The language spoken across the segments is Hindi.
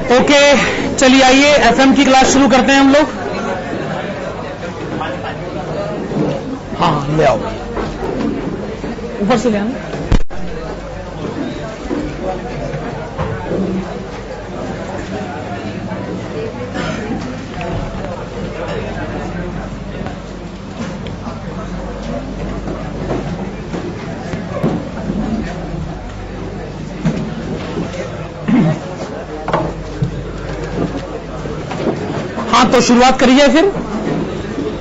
ओके, चलिए आइए एफएम की क्लास शुरू करते हैं हम लोग। हाँ ले आओ, ऊपर से ले आना। हाँ तो शुरुआत करिए फिर,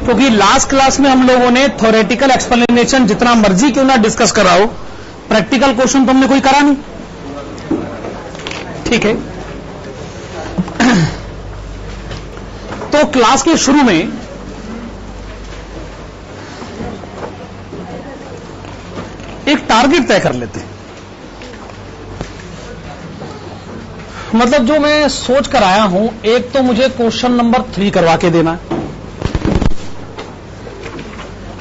क्योंकि लास्ट क्लास में हम लोगों ने थ्योरेटिकल एक्सप्लेनेशन जितना मर्जी क्यों ना डिस्कस करा हो, प्रैक्टिकल क्वेश्चन तो हमने कोई करा नहीं। ठीक है, तो क्लास के शुरू में एक टारगेट तय कर लेते हैं। मतलब जो मैं सोच कर आया हूं, एक तो मुझे क्वेश्चन नंबर 3 करवा के देना है।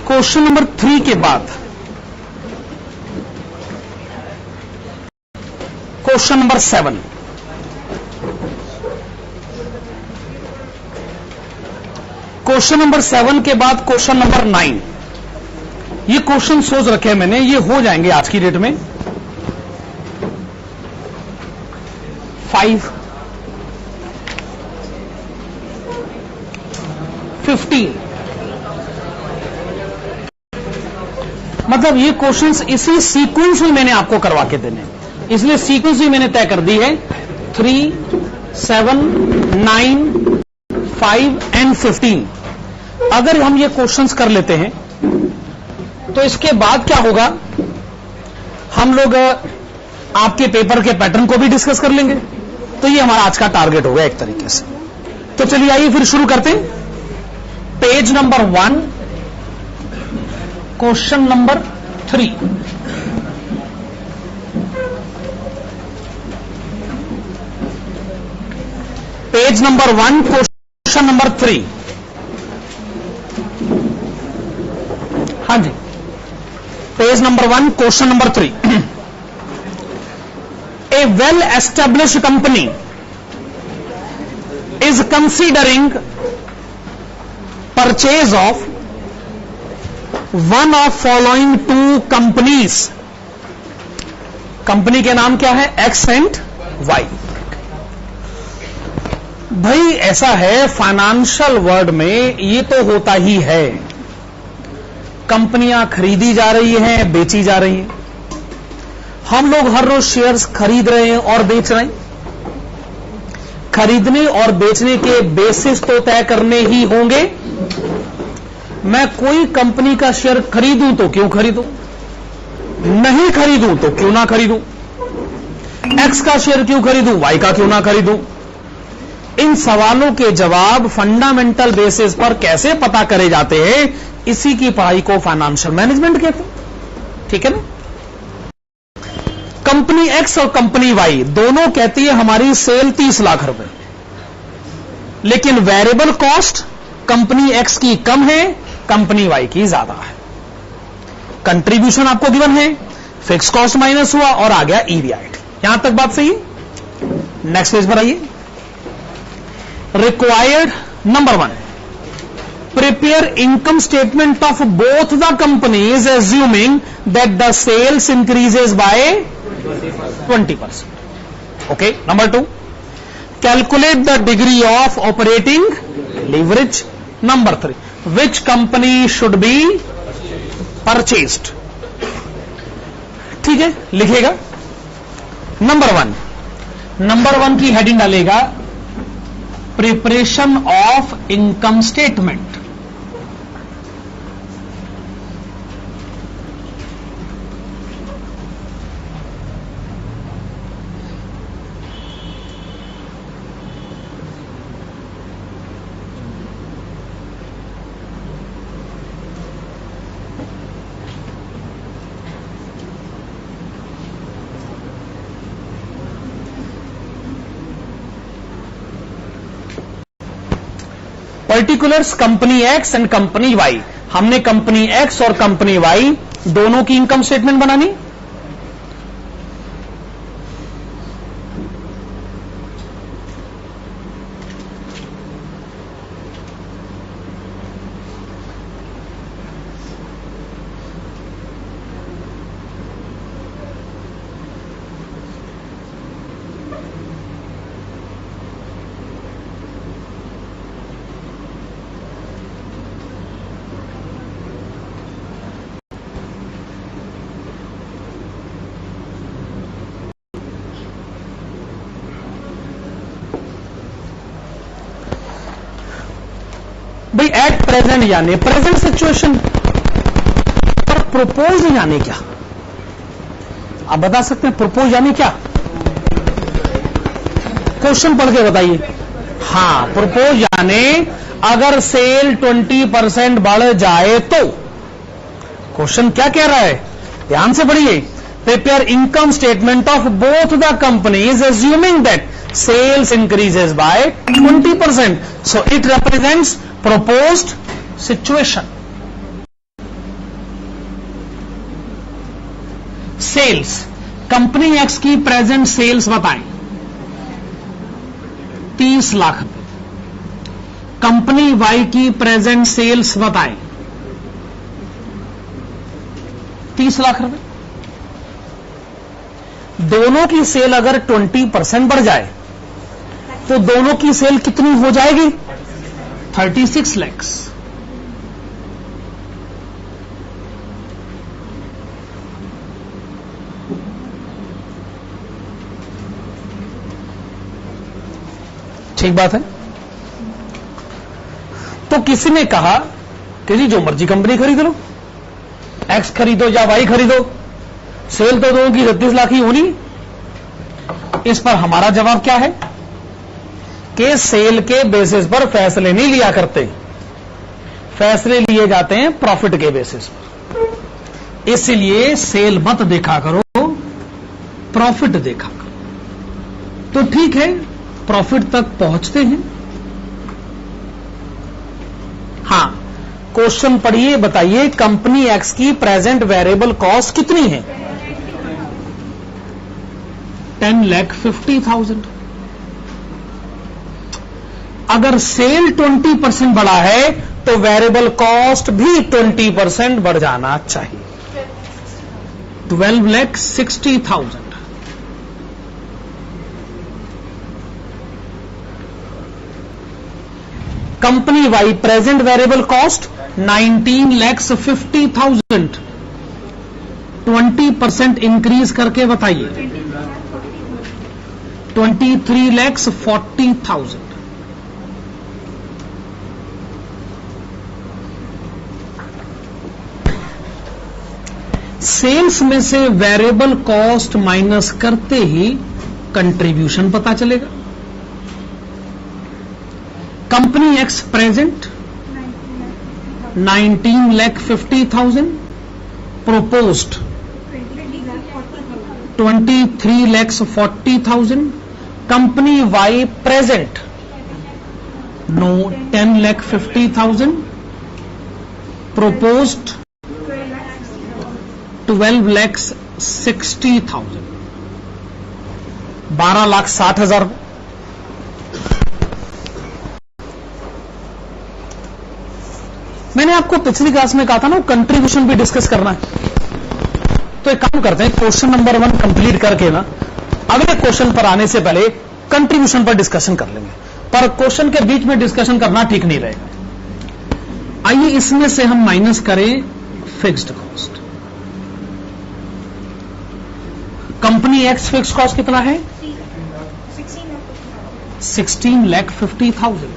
क्वेश्चन नंबर 3 के बाद क्वेश्चन नंबर 7, क्वेश्चन नंबर 7 के बाद क्वेश्चन नंबर 9। ये क्वेश्चन सोच रखे हैं मैंने, ये हो जाएंगे आज की डेट में 5, 15। मतलब ये क्वेश्चंस इसी सीक्वेंस में मैंने आपको करवा के देने, इसलिए सीक्वेंस भी मैंने तय कर दी है 3, 7, 9, 5 एंड 15। अगर हम ये क्वेश्चंस कर लेते हैं तो इसके बाद क्या होगा, हम लोग आपके पेपर के पैटर्न को भी डिस्कस कर लेंगे। तो ये हमारा आज का टारगेट होगा एक तरीके से। तो चलिए आइए फिर शुरू करते हैं। Page number 1, question number 3। Page number 1, question number 3। हाँ जी, page number 1, question number 3। A well-established company is considering purchase of one of following two companies. Company के नाम क्या है? X and Y। भाई ऐसा है, फाइनेंशियल वर्ल्ड में ये तो होता ही है, कंपनियां खरीदी जा रही हैं, बेची जा रही हैं। हम लोग हर रोज शेयर्स खरीद रहे हैं और बेच रहे हैं। खरीदने और बेचने के बेसिस तो तय करने ही होंगे। मैं कोई कंपनी का शेयर खरीदूं तो क्यों खरीदूं, नहीं खरीदूं तो क्यों ना खरीदूं, एक्स का शेयर क्यों खरीदूं, वाई का क्यों ना खरीदूं। इन सवालों के जवाब फंडामेंटल बेसिस पर कैसे पता करे जाते हैं, इसी की पढ़ाई को फाइनेंशियल मैनेजमेंट कहते हैं। ठीक है ना। कंपनी एक्स और कंपनी वाई दोनों कहती है हमारी सेल 30 लाख रुपए, लेकिन वेरिएबल कॉस्ट कंपनी एक्स की कम है, कंपनी वाई की ज्यादा है। कंट्रीब्यूशन आपको गिवन है, फिक्स कॉस्ट माइनस हुआ और आ गया ईबीआईटी। यहां तक बात सही है। नेक्स्ट पेज पर आइए। Required number 1, prepare income statement of both the companies assuming that the sales increases by 20%. Okay. Number 2, calculate the degree of operating leverage. Number 3, which company should be purchased. ठीक है, लिखेगा। नंबर 1 की हेडिंग डालेगा preparation of income statement. Particulars company X and company Y. हमने कंपनी एक्स और कंपनी वाई दोनों की इनकम स्टेटमेंट बनानी। भाई एट प्रेजेंट यानी प्रेजेंट सिचुएशन, पर प्रोपोज यानी क्या? आप बता सकते हैं प्रोपोज यानी क्या? क्वेश्चन पढ़ के बताइए। हाँ, प्रोपोज यानी अगर सेल 20% बढ़ जाए तो। क्वेश्चन क्या कह रहा है, ध्यान से पढ़िए। Prepare income statement of both the companies assuming that sales increases by 20%. So it represents proposed situation. Sales, company X की प्रेजेंट सेल्स बताएं 30 लाख रुपए, कंपनी Y की प्रेजेंट सेल्स बताएं 30 लाख रुपए। दोनों की सेल अगर 20% बढ़ जाए तो दोनों की सेल कितनी हो जाएगी? 36 लाख। ठीक बात है। तो किसी ने कहा कि जी जो मर्जी कंपनी खरीद लो, एक्स खरीदो या वाई खरीदो, सेल तो दोनों की 36 लाख ही होनी। इस पर हमारा जवाब क्या है कि सेल के बेसिस पर फैसले नहीं लिया करते, फैसले लिए जाते हैं प्रॉफिट के बेसिस पर। इसलिए सेल मत देखा करो, प्रॉफिट देखा करो। तो ठीक है, प्रॉफिट तक पहुंचते हैं। हां, क्वेश्चन पढ़िए, बताइए कंपनी एक्स की प्रेजेंट वेरिएबल कॉस्ट कितनी है? 10,50,000। अगर सेल 20% बढ़ा है तो वेरिएबल कॉस्ट भी 20% बढ़ जाना चाहिए, 12,60,000। Company Y present variable cost 19,50,000, 20% increase करके बताइए 23,40,000। सेल्स में से वेरिएबल कॉस्ट माइनस करते ही कंट्रीब्यूशन पता चलेगा। Company X present 19,50,000, proposed 23,40,000, company Y present no 10,50,000, proposed 12,60,000, 12,60,000। मैंने आपको पिछली क्लास में कहा था ना कंट्रीब्यूशन भी डिस्कस करना है। तो एक काम करते हैं, क्वेश्चन नंबर 1 कंप्लीट करके ना अगले क्वेश्चन पर आने से पहले कंट्रीब्यूशन पर डिस्कशन कर लेंगे, पर क्वेश्चन के बीच में डिस्कशन करना ठीक नहीं रहेगा। आइए इसमें से हम माइनस करें fixed cost. Company X fix cost कितना है? 16,50,000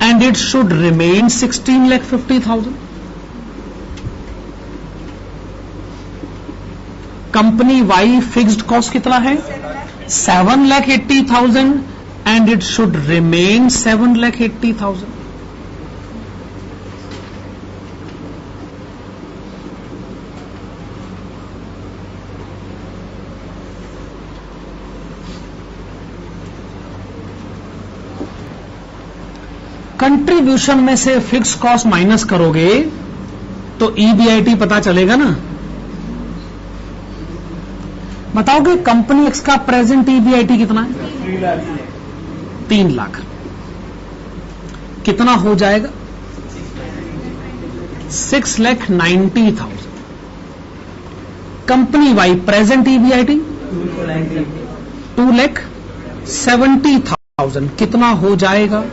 and it should remain 16,50,000. Company Y fixed cost कितना है? 7,80,000 and it should remain 7,80,000. Contribution में से फिक्स कॉस्ट माइनस करोगे तो ईबीआईटी पता चलेगा ना। बताओगे कंपनी एक्स का प्रेजेंट ईबीआईटी कितना है? 3 लाख। कितना हो जाएगा? 6,90,000। Company Y present EBIT 2,70,000। कितना हो जाएगा?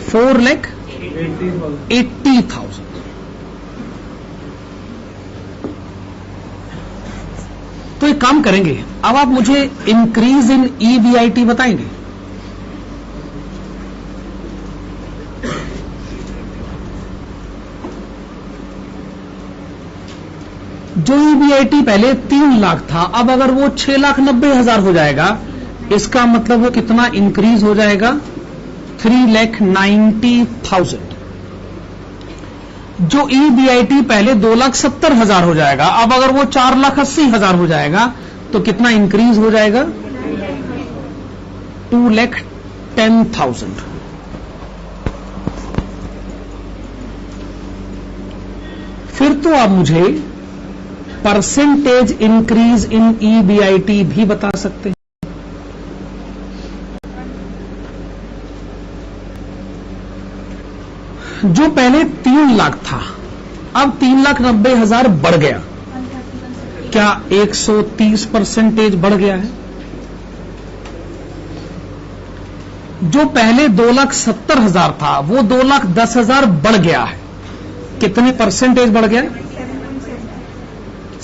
4,80,000। तो एक काम करेंगे, अब आप मुझे इंक्रीज इन ईबीआईटी बताएंगे। जो ईबीआईटी पहले 3 लाख था, अब अगर वो 6,90,000 हो जाएगा, इसका मतलब वो कितना इंक्रीज हो जाएगा? 3,90,000। जो ईबीआईटी पहले 2,70,000 हो जाएगा, अब अगर वो 4,80,000 हो जाएगा तो कितना इंक्रीज हो जाएगा? 2,10,000। फिर तो आप मुझे परसेंटेज इंक्रीज इन ईबीआईटी भी बता सकते हैं। जो पहले 3 लाख था, अब 3,90,000 बढ़ गया, क्या 130% बढ़ गया है? जो पहले 2,70,000 था, वो 2,10,000 बढ़ गया है, कितने परसेंटेज बढ़ गया?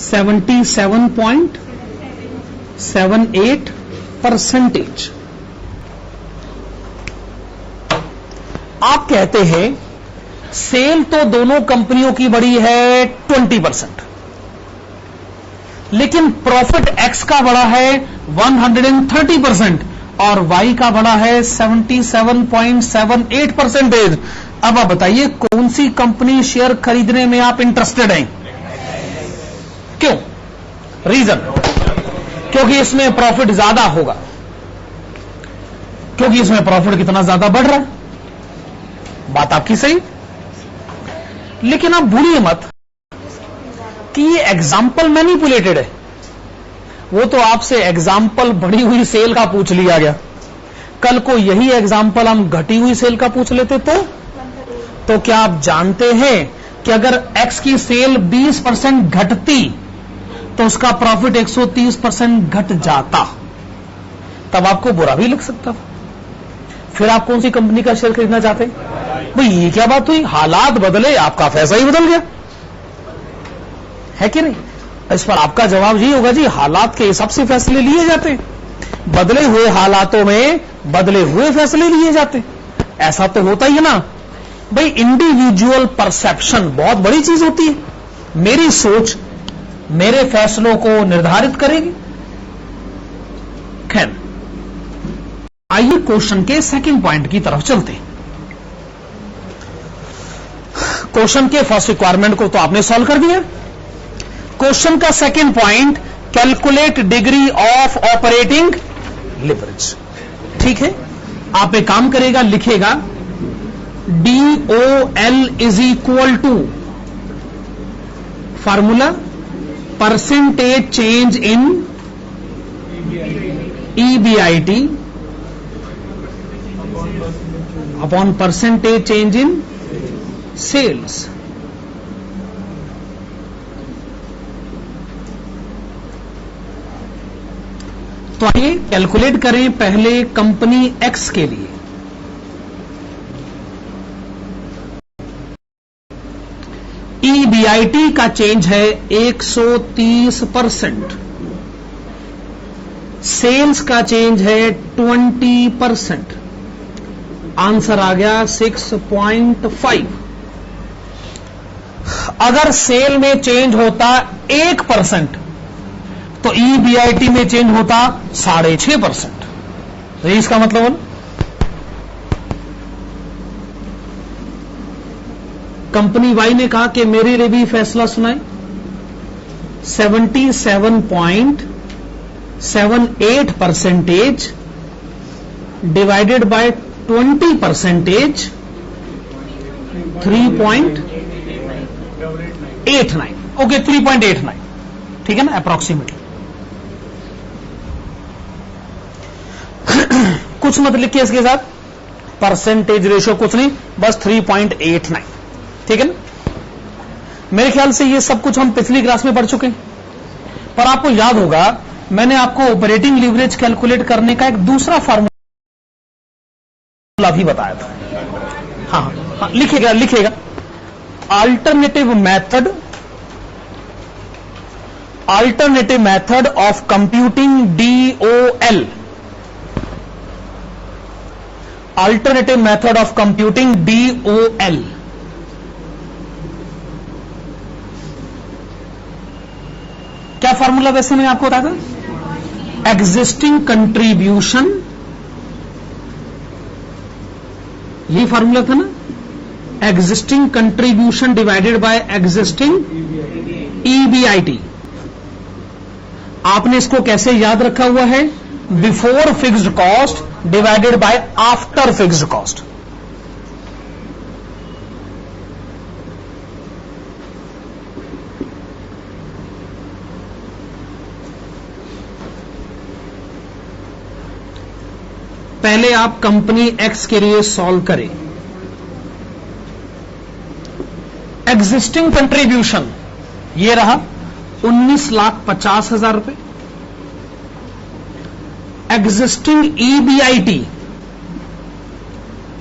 77.78%। आप कहते हैं सेल तो दोनों कंपनियों की बढ़ी है 20%, लेकिन प्रॉफिट एक्स का बढ़ा है 130% और वाई का बढ़ा है 77.78%। अब आप बताइए कौन सी कंपनी शेयर खरीदने में आप इंटरेस्टेड हैं? क्यों? रीजन? क्योंकि इसमें प्रॉफिट ज्यादा होगा, क्योंकि इसमें प्रॉफिट कितना ज्यादा बढ़ रहा है। बात आपकी सही, लेकिन आप भूलिए मत कि ये एग्जाम्पल मैनिपुलेटेड है। वो तो आपसे एग्जाम्पल बढ़ी हुई सेल का पूछ लिया गया, कल को यही एग्जाम्पल हम घटी हुई सेल का पूछ लेते तो क्या आप जानते हैं कि अगर एक्स की सेल 20% घटती तो उसका प्रॉफिट 130% घट जाता, तब आपको बुरा भी लग सकता। फिर आप कौन सी कंपनी का शेयर खरीदना चाहते? भाई ये क्या बात हुई? हालात बदले, आपका फैसला ही बदल गया, है कि नहीं? इस पर आपका जवाब यही होगा, जी हालात के हिसाब से फैसले लिए जाते हैं, बदले हुए हालातों में बदले हुए फैसले लिए जाते। ऐसा तो होता ही है ना भाई। इंडिविजुअल परसेप्शन बहुत बड़ी चीज होती है। मेरी सोच मेरे फैसलों को निर्धारित करेगी। खैर, आइए क्वेश्चन के सेकंड पॉइंट की तरफ चलते हैं। क्वेश्चन के फर्स्ट रिक्वायरमेंट को तो आपने सॉल्व कर दिया। क्वेश्चन का second point, calculate degree of operating leverage. ठीक है, आप एक काम करेगा, लिखेगा DOL is equal to formula percentage change in EBIT upon percentage change in sales. तो आइए कैलकुलेट करें पहले कंपनी एक्स के लिए। EBIT का चेंज है 130%, सेल्स का चेंज है 20%, आंसर आ गया 6.5। अगर सेल में चेंज होता 1% तो EBIT में चेंज होता 6.5%। तो इसका मतलब कंपनी वाई ने कहा कि मेरे लिए भी फैसला सुनाए। 77.78% डिवाइडेड बाय 20%, 3.89। ओके, 3.89, ठीक है ना, अप्रोक्सीमेटली। कुछ मत लिखिए इसके साथ, परसेंटेज रेशियो कुछ नहीं, बस 3.89, ठीक है ना। मेरे ख्याल से ये सब कुछ हम पिछली क्लास में पढ़ चुके हैं, पर आपको याद होगा मैंने आपको ऑपरेटिंग लीवरेज कैलकुलेट करने का एक दूसरा फार्मूला भी बताया था। हाँ, लिखेगा alternative method of computing DOL, alternative method of computing DOL क्या फॉर्मूला वैसे मैंने आपको बताया था? एग्जिस्टिंग कंट्रीब्यूशन, यही फॉर्मूला था ना, existing contribution divided bye existing EBIT। आपने इसको कैसे याद रखा हुआ है? Before fixed cost divided by after fixed cost. पहले आप कंपनी एक्स के लिए सॉल्व करें। एग्जिस्टिंग कंट्रीब्यूशन ये रहा 19,50,000 रुपए। एग्जिस्टिंग EBIT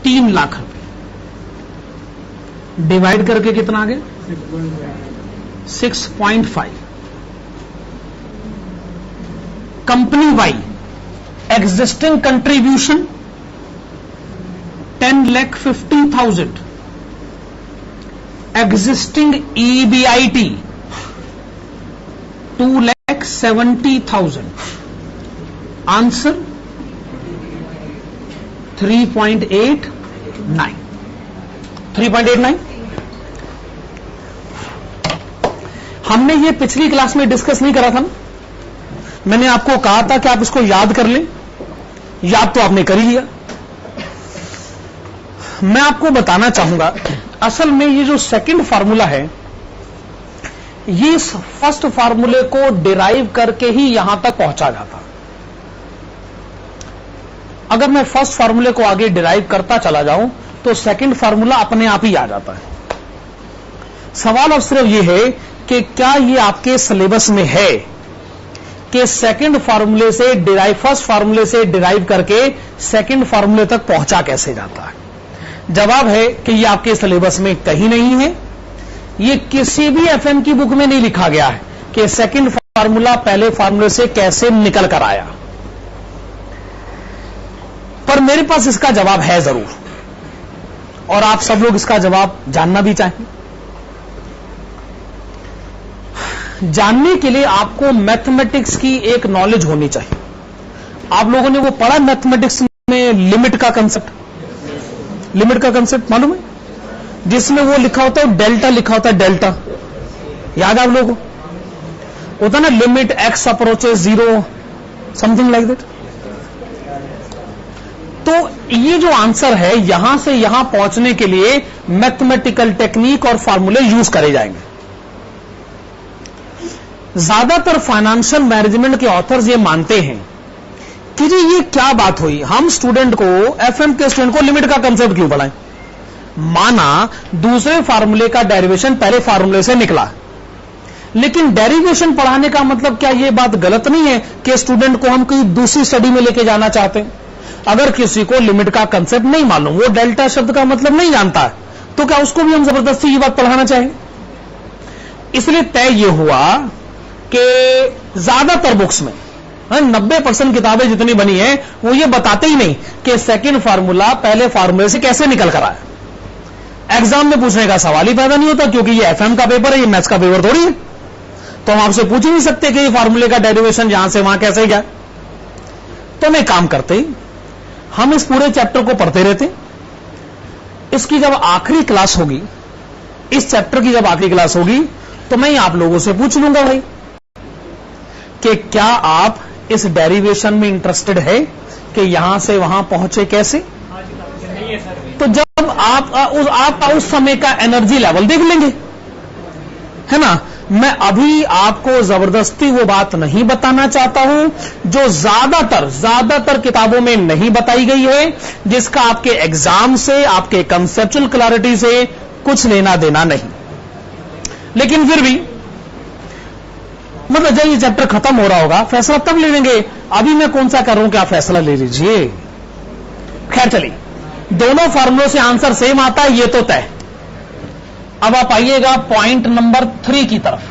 3 लाख रुपए। डिवाइड करके कितना आ गया? 6.5। Company Y existing contribution 10,50,000। Existing EBIT 2,70,000। Answer 3.89। 3.89। हमने ये पिछली क्लास में डिस्कस नहीं करा था ना? मैंने आपको कहा था कि आप इसको याद कर लें, याद तो आपने कर ही लिया। मैं आपको बताना चाहूंगा, असल में ये जो सेकंड फार्मूला है, ये इस फर्स्ट फार्मूले को डिराइव करके ही यहां तक पहुंचा जाता। अगर मैं फर्स्ट फार्मूले को आगे डिराइव करता चला जाऊं तो सेकंड फार्मूला अपने आप ही आ जाता है। सवाल अब सिर्फ ये है कि क्या ये आपके सिलेबस में है कि सेकंड फार्मूले से डिराइव, फर्स्ट फार्मूले से डिराइव करके सेकंड फार्मूले तक पहुंचा कैसे जाता है? जवाब है कि ये आपके सिलेबस में कहीं नहीं है। ये किसी भी FM की बुक में नहीं लिखा गया है कि सेकंड फार्मूला पहले फार्मूले से कैसे निकल कर आया। पर मेरे पास इसका जवाब है जरूर, और आप सब लोग इसका जवाब जानना भी चाहें। जानने के लिए आपको मैथमेटिक्स की एक नॉलेज होनी चाहिए। आप लोगों ने वो पढ़ा मैथमेटिक्स में लिमिट का कंसेप्ट? लिमिट का कंसेप्ट मालूम है? जिसमें वो लिखा होता है, डेल्टा लिखा होता है, डेल्टा याद है आप लोगों को? होता ना limit x approaches 0 something like that. तो ये जो आंसर है, यहां से यहां पहुंचने के लिए मैथमेटिकल टेक्निक और फार्मूले यूज करे जाएंगे। ज्यादातर फाइनेंशियल मैनेजमेंट के ऑथर्स ये मानते हैं कि जी ये क्या बात हुई, हम स्टूडेंट को, FM के स्टूडेंट को लिमिट का कंसेप्ट क्यों पढ़ाएं? माना दूसरे फार्मूले का डेरिवेशन पहले फार्मूले से निकला, लेकिन डेरिवेशन पढ़ाने का मतलब क्या ये बात गलत नहीं है कि स्टूडेंट को हम कोई दूसरी स्टडी में लेके जाना चाहते हैं? अगर किसी को लिमिट का कंसेप्ट नहीं मालूम, वो डेल्टा शब्द का मतलब नहीं जानता, तो क्या उसको भी हम जबरदस्ती ये बात पढ़ाना चाहेंगे? इसलिए तय ये हुआ कि ज्यादातर बुक्स में 90% किताबें जितनी बनी है वो ये बताते ही नहीं कि सेकंड फार्मूला पहले फार्मूले से कैसे निकल कर आया। एग्जाम में पूछने का सवाल ही पैदा नहीं होता, क्योंकि ये FM का पेपर है, ये मैथ्स का पेपर थोड़ी है। तो हम आपसे पूछ ही नहीं सकते कि ये फार्मूले का डेरिवेशन यहां से वहां कैसे गया। तो मैं काम करते ही हम इस पूरे चैप्टर को पढ़ते रहते। इसकी जब आखिरी क्लास होगी, इस चैप्टर की जब आखिरी क्लास होगी, तो मैं आप लोगों से पूछ लूंगा भाई कि क्या आप इस डेरिवेशन में इंटरेस्टेड है कि यहां से वहां पहुंचे कैसे? तो जब आप उस समय का एनर्जी लेवल देख लेंगे, है ना? मैं अभी आपको जबरदस्ती वो बात नहीं बताना चाहता हूं जो ज्यादातर किताबों में नहीं बताई गई है, जिसका आपके एग्जाम से, आपके कंसेप्चुअल क्लैरिटी से कुछ लेना देना नहीं। लेकिन फिर भी मतलब जब ये चैप्टर खत्म हो रहा होगा, फैसला तब ले लेंगे। अभी मैं कौन सा कर रहा हूं कि आप फैसला ले लीजिए। खैर चलिए, दोनों फार्मूलों से आंसर सेम आता है, ये तो तय। अब आप आइएगा पॉइंट नंबर 3 की तरफ।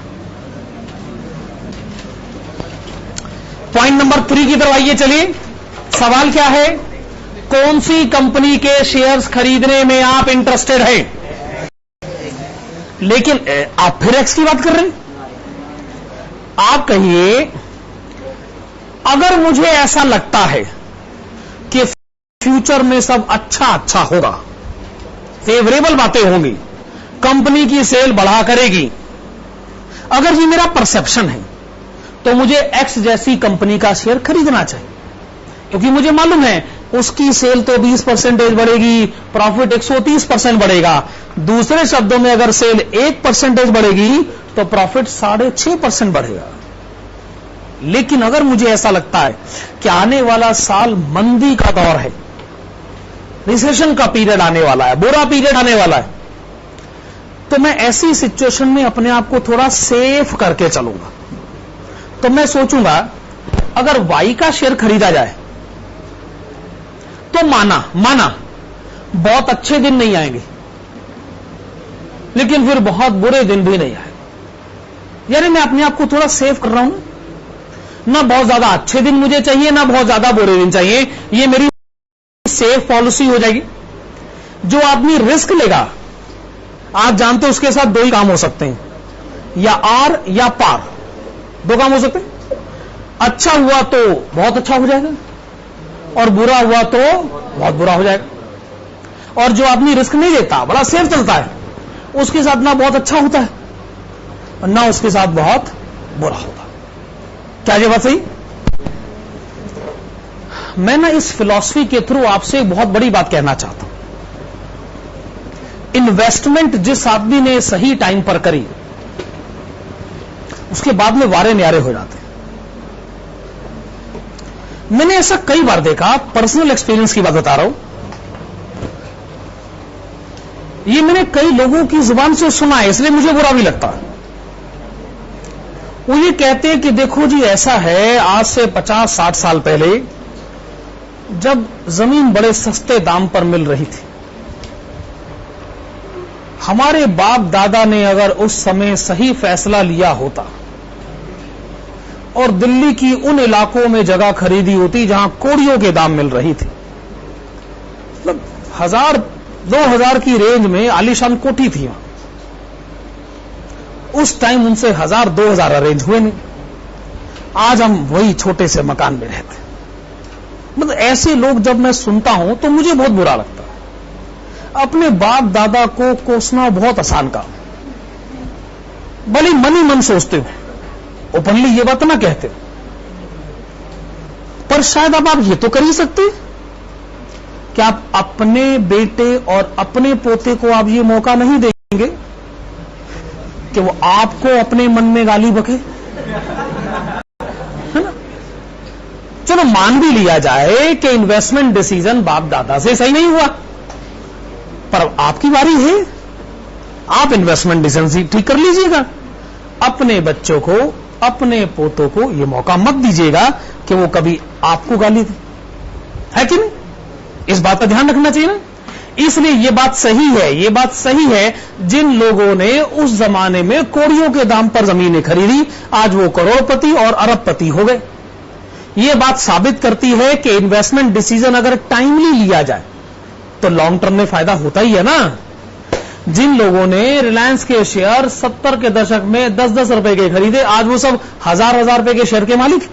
पॉइंट नंबर 3 की तरफ आइए। चलिए, सवाल क्या है? कौन सी कंपनी के शेयर्स खरीदने में आप इंटरेस्टेड हैं? लेकिन आप फिर एक्स की बात कर रहे हैं। आप कहिए, अगर मुझे ऐसा लगता है कि फ्यूचर में सब अच्छा होगा, फेवरेबल बातें होंगी, कंपनी की सेल बढ़ा करेगी, अगर ये मेरा परसेप्शन है, तो मुझे एक्स जैसी कंपनी का शेयर खरीदना चाहिए, क्योंकि मुझे मालूम है उसकी सेल तो 20% बढ़ेगी, प्रॉफिट 130% बढ़ेगा। दूसरे शब्दों में अगर सेल 1% बढ़ेगी तो प्रॉफिट 6.5% बढ़ेगा। लेकिन अगर मुझे ऐसा लगता है कि आने वाला साल मंदी का दौर है, रिसेशन का पीरियड आने वाला है, बुरा पीरियड आने वाला है, तो मैं ऐसी सिचुएशन में अपने आप को थोड़ा सेफ करके चलूंगा। तो मैं सोचूंगा, अगर वाई का शेयर खरीदा जाए तो माना बहुत अच्छे दिन नहीं आएंगे, लेकिन फिर बहुत बुरे दिन भी नहीं आएंगे। यानी मैं अपने आप को थोड़ा सेफ कर रहा हूं ना बहुत ज्यादा अच्छे दिन मुझे चाहिए, ना बहुत ज्यादा बुरे दिन चाहिए। ये मेरी सेफ पॉलिसी हो जाएगी। जो आदमी रिस्क लेगा, आप जानते हो उसके साथ दो ही काम हो सकते हैं, या आर या पार, दो काम हो सकते हैं। अच्छा हुआ तो बहुत अच्छा हो जाएगा, और बुरा हुआ तो बहुत बुरा हो जाएगा। और जो आदमी रिस्क नहीं लेता, बड़ा सेफ चलता है, उसके साथ ना बहुत अच्छा होता है और ना उसके साथ बहुत बुरा होता है। क्या ये बात सही? मैं ना इस फिलॉसफी के थ्रू आपसे एक बहुत बड़ी बात कहना चाहता हूं। इन्वेस्टमेंट जिस आदमी ने सही टाइम पर करी, उसके बाद में वारे न्यारे हो जाते हैं। मैंने ऐसा कई बार देखा, पर्सनल एक्सपीरियंस की बात बता रहा हूं। ये मैंने कई लोगों की जुबान से सुना है, इसलिए मुझे बुरा भी लगता है। वो ये कहते हैं कि देखो जी, ऐसा है, आज से 50-60 साल पहले जब जमीन बड़े सस्ते दाम पर मिल रही थी, हमारे बाप दादा ने अगर उस समय सही फैसला लिया होता और दिल्ली की उन इलाकों में जगह खरीदी होती जहां कोड़ियों के दाम मिल रही थी, मतलब 1000-2000 की रेंज में आलीशान कोठी थी, उस टाइम उनसे 1000-2000 अरेंज हुए नहीं। आज हम वही छोटे से मकान में रहते। मतलब ऐसे लोग जब मैं सुनता हूं तो मुझे बहुत बुरा लगता है। अपने बाप दादा को कोसना बहुत आसान काम, भले मन ही मन सोचते हो, ओपनली ये बात ना कहते हो, पर शायद अब आप ये तो कर ही सकते कि आप अपने बेटे और अपने पोते को आप ये मौका नहीं देंगे कि वो आपको अपने मन में गाली बके, है ना? चलो मान भी लिया जाए कि इन्वेस्टमेंट डिसीजन बाप दादा से सही नहीं हुआ, पर आपकी बारी है, आप इन्वेस्टमेंट डिसीजन ठीक कर लीजिएगा। अपने बच्चों को, अपने पोतों को ये मौका मत दीजिएगा कि वो कभी आपको गाली दे, है कि नहीं? इस बात का ध्यान रखना चाहिए ना। इसलिए ये बात सही है, जिन लोगों ने उस जमाने में कोड़ियों के दाम पर जमीनें खरीदी, आज वो करोड़पति और अरबपति हो गए। ये बात साबित करती है कि इन्वेस्टमेंट डिसीजन अगर टाइमली लिया जाए तो लॉन्ग टर्म में फायदा होता ही है ना। जिन लोगों ने रिलायंस के शेयर 70 के दशक में 10-10 रुपए के खरीदे, आज वो सब 1000-1000 रुपए के शेयर के मालिक।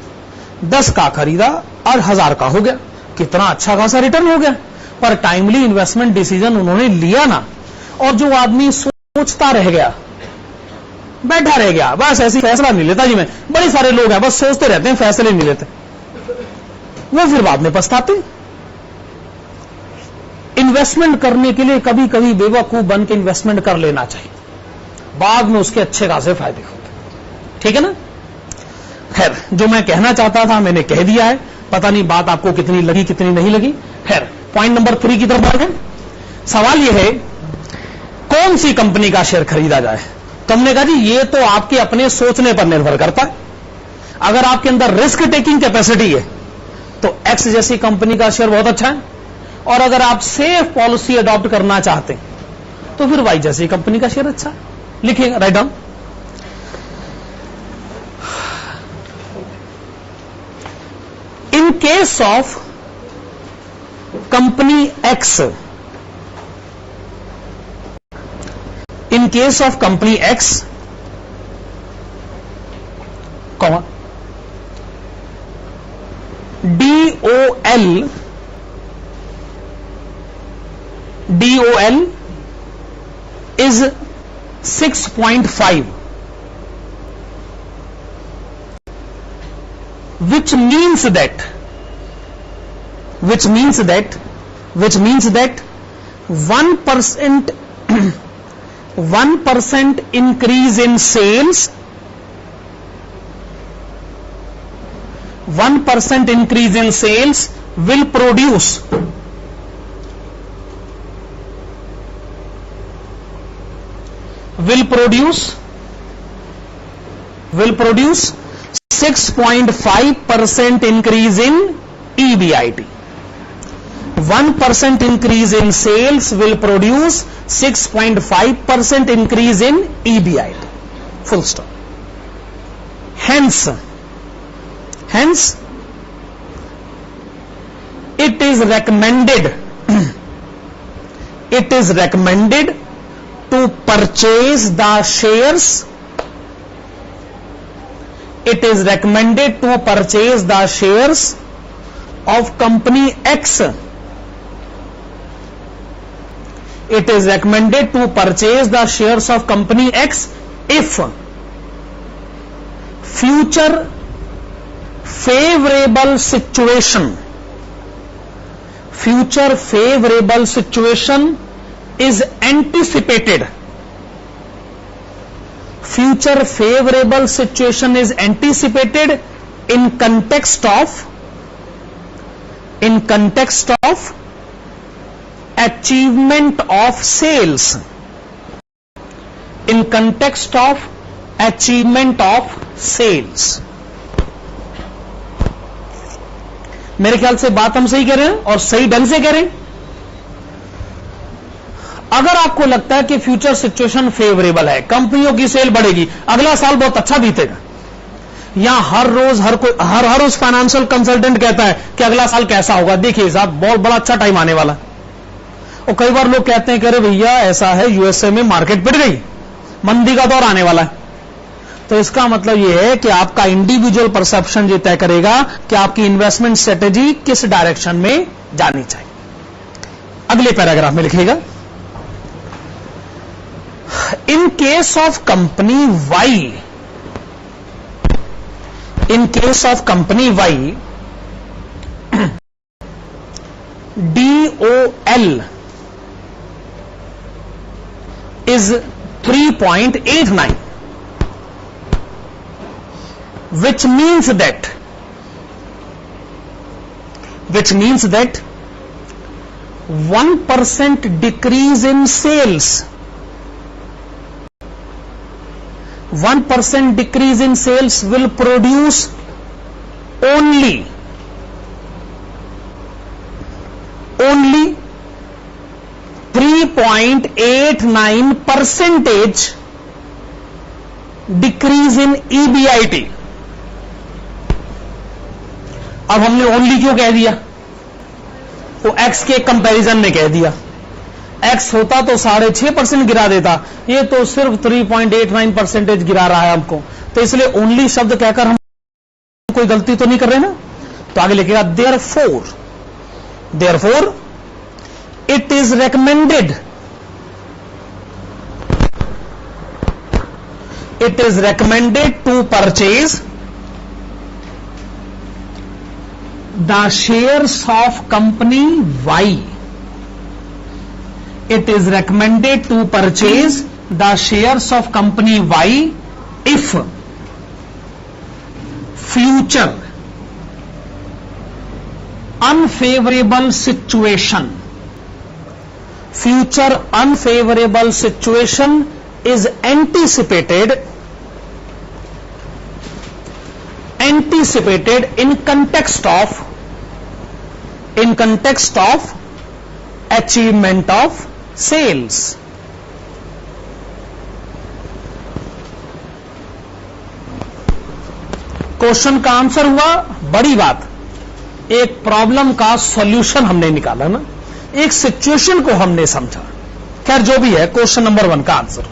10 का खरीदा और 1000 का हो गया, कितना अच्छा खासा रिटर्न हो गया। पर टाइमली इन्वेस्टमेंट डिसीजन उन्होंने लिया ना। और जो आदमी सोचता रह गया, बैठा रह गया, बस ऐसी फैसला नहीं लेता जी, मैं बड़े सारे लोग हैं बस सोचते रहते हैं, फैसले नहीं लेते, वो फिर बाद में पछताते। इन्वेस्टमेंट करने के लिए कभी कभी बेवकूफ बन के इन्वेस्टमेंट कर लेना चाहिए, बाद में उसके अच्छे खासे फायदे होते। ठीक है ना? खैर, जो मैं कहना चाहता था मैंने कह दिया है। पता नहीं बात आपको कितनी लगी कितनी नहीं लगी। खैर, पॉइंट नंबर 3 की तरफ बढ़े। सवाल यह है, कौन सी कंपनी का शेयर खरीदा जाए? तो हमने कहा जी ये तो आपके अपने सोचने पर निर्भर करता है। अगर आपके अंदर रिस्क टेकिंग कैपेसिटी है तो एक्स जैसी कंपनी का शेयर बहुत अच्छा है, और अगर आप सेफ पॉलिसी अडॉप्ट करना चाहते हैं तो फिर वाई जैसी कंपनी का शेयर अच्छा है। लिखिएगा, write down. In case of company x, in case of company x, comma, DOL is 6.5, which means that 1% increase in sales, 1% increase in sales will produce 6.5% increase in EBIT. 1% increase in sales will produce 6.5% increase in EBIT. Full stop. Hence, it is recommended to purchase the shares. It is recommended to purchase the shares of company X. It is recommended to purchase the shares of company X if future favorable situation is anticipated. Future favorable situation is anticipated in context of achievement of sales. In context of achievement of sales. मेरे ख्याल से बात हम सही कह रहे हैं और सही ढंग से कह रहे हैं। अगर आपको लगता है कि फ्यूचर सिचुएशन फेवरेबल है, कंपनियों की सेल बढ़ेगी, अगला साल बहुत अच्छा बीतेगा, या हर रोज हर रोज फाइनेंशियल कंसल्टेंट कहता है कि अगला साल कैसा होगा, देखिए साहब बहुत बड़ा अच्छा टाइम आने वाला। और कई बार लोग कहते हैं कि अरे भैया ऐसा है यूएसए में मार्केट बढ़ गई, मंदी का दौर आने वाला है। तो इसका मतलब यह है कि आपका इंडिविजुअल परसेप्शन ये तय करेगा कि आपकी इन्वेस्टमेंट स्ट्रेटेजी किस डायरेक्शन में जानी चाहिए। अगले पैराग्राफ में लिखिएगा, in case of company Y, DOL is 3.89, which means that 1% decrease in sales, 1% decrease in sales will produce only 3.89% decrease in EBIT. अब हमने ओनली क्यों कह दिया? वो एक्स के कंपैरिजन में कह दिया। एक्स होता तो 6.5% गिरा देता, ये तो सिर्फ 3.89% गिरा रहा है हमको, तो इसलिए ओनली शब्द कहकर हम कोई गलती तो नहीं कर रहे ना। तो आगे लिखेगा therefore it is recommended to purchase the shares of company Y. It is recommended to purchase the shares of company Y if future unfavorable situation is anticipated in context of achievement of sales. Question का आंसर हुआ, बड़ी बात, एक प्रॉब्लम का सॉल्यूशन हमने निकाला ना, एक सिचुएशन को हमने समझा। खैर जो भी है, क्वेश्चन नंबर 1 का आंसर।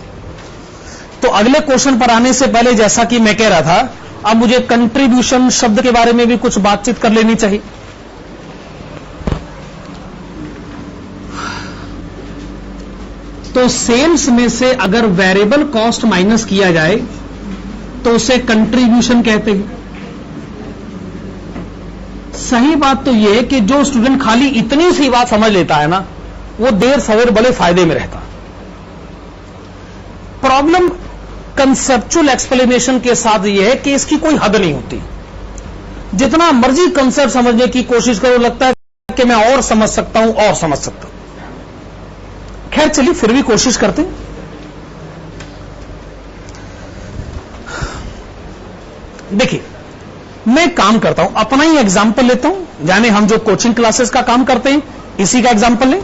तो अगले क्वेश्चन पर आने से पहले, जैसा कि मैं कह रहा था, अब मुझे कंट्रीब्यूशन शब्द के बारे में भी कुछ बातचीत कर लेनी चाहिए। तो सेल्स में से अगर वेरिएबल कॉस्ट माइनस किया जाए तो उसे कंट्रीब्यूशन कहते हैं। सही बात तो यह है कि जो स्टूडेंट खाली इतनी सी बात समझ लेता है ना, वो देर सवेर बड़े फायदे में रहता। प्रॉब्लम कंसेप्चुअल एक्सप्लेनेशन के साथ यह है कि इसकी कोई हद नहीं होती। जितना मर्जी कंसेप्ट समझने की कोशिश करो, लगता है कि मैं और समझ सकता हूं और समझ सकता हूं। खैर चलिए फिर भी कोशिश करते हैं। देखिए, मैं काम करता हूं, अपना ही एग्जाम्पल लेता हूं, यानी हम जो कोचिंग क्लासेस का काम करते हैं इसी का एग्जाम्पल लें।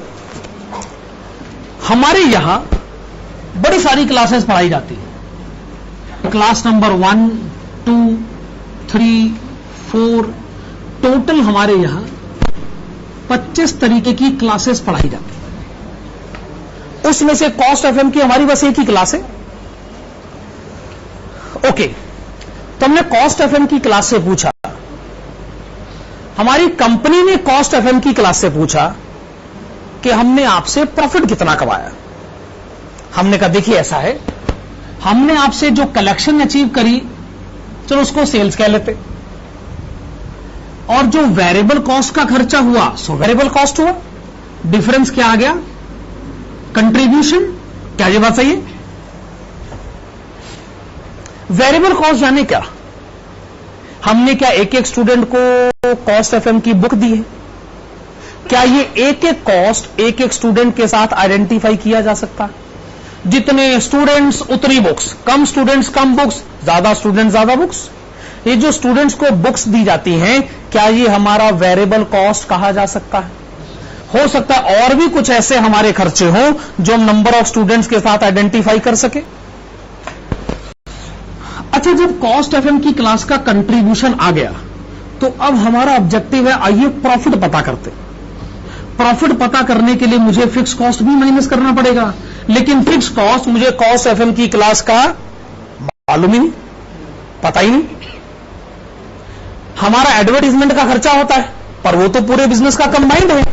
हमारे यहां बड़ी सारी क्लासेस पढ़ाई जाती है। क्लास नंबर 1, 2, 3, 4, टोटल हमारे यहां 25 तरीके की क्लासेस पढ़ाई जाती है। उसमें से कॉस्ट एफएम की हमारी बस एक ही क्लास है। ओके, तो हमने कॉस्ट एफएम की क्लास से पूछा, हमारी कंपनी ने कॉस्ट एफएम की क्लास से पूछा कि हमने आपसे प्रॉफिट कितना कमाया। हमने कहा देखिए ऐसा है, हमने आपसे जो कलेक्शन अचीव करी, चलो उसको सेल्स कह लेते, और जो वेरिएबल कॉस्ट का खर्चा हुआ सो वेरिएबल कॉस्ट हुआ। डिफरेंस क्या आ गया? कंट्रीब्यूशन। क्या ये बात सही है? वेरिएबल कॉस्ट यानी क्या? हमने क्या एक एक स्टूडेंट को कॉस्ट एफएम की बुक दी है? क्या ये एक एक कॉस्ट एक एक स्टूडेंट के साथ आइडेंटिफाई किया जा सकता है? जितने स्टूडेंट्स उतनी बुक्स, कम स्टूडेंट्स कम बुक्स, ज्यादा स्टूडेंट्स ज्यादा बुक्स। ये जो स्टूडेंट्स को बुक्स दी जाती हैं, क्या ये हमारा वेरिएबल कॉस्ट कहा जा सकता है? हो सकता है और भी कुछ ऐसे हमारे खर्चे हों जो हम नंबर ऑफ स्टूडेंट्स के साथ आइडेंटिफाई कर सके। अच्छा, जब कॉस्ट एफएम की क्लास का कंट्रीब्यूशन आ गया तो अब हमारा ऑब्जेक्टिव है, आइए प्रॉफिट पता करते। प्रॉफिट पता करने के लिए मुझे फिक्स कॉस्ट भी माइनस करना पड़ेगा, लेकिन फिक्स कॉस्ट मुझे कॉस्ट एफएम की क्लास का मालूम ही नहीं, पता ही नहीं। हमारा एडवर्टाइजमेंट का खर्चा होता है, पर वो तो पूरे बिजनेस का कंबाइंड है,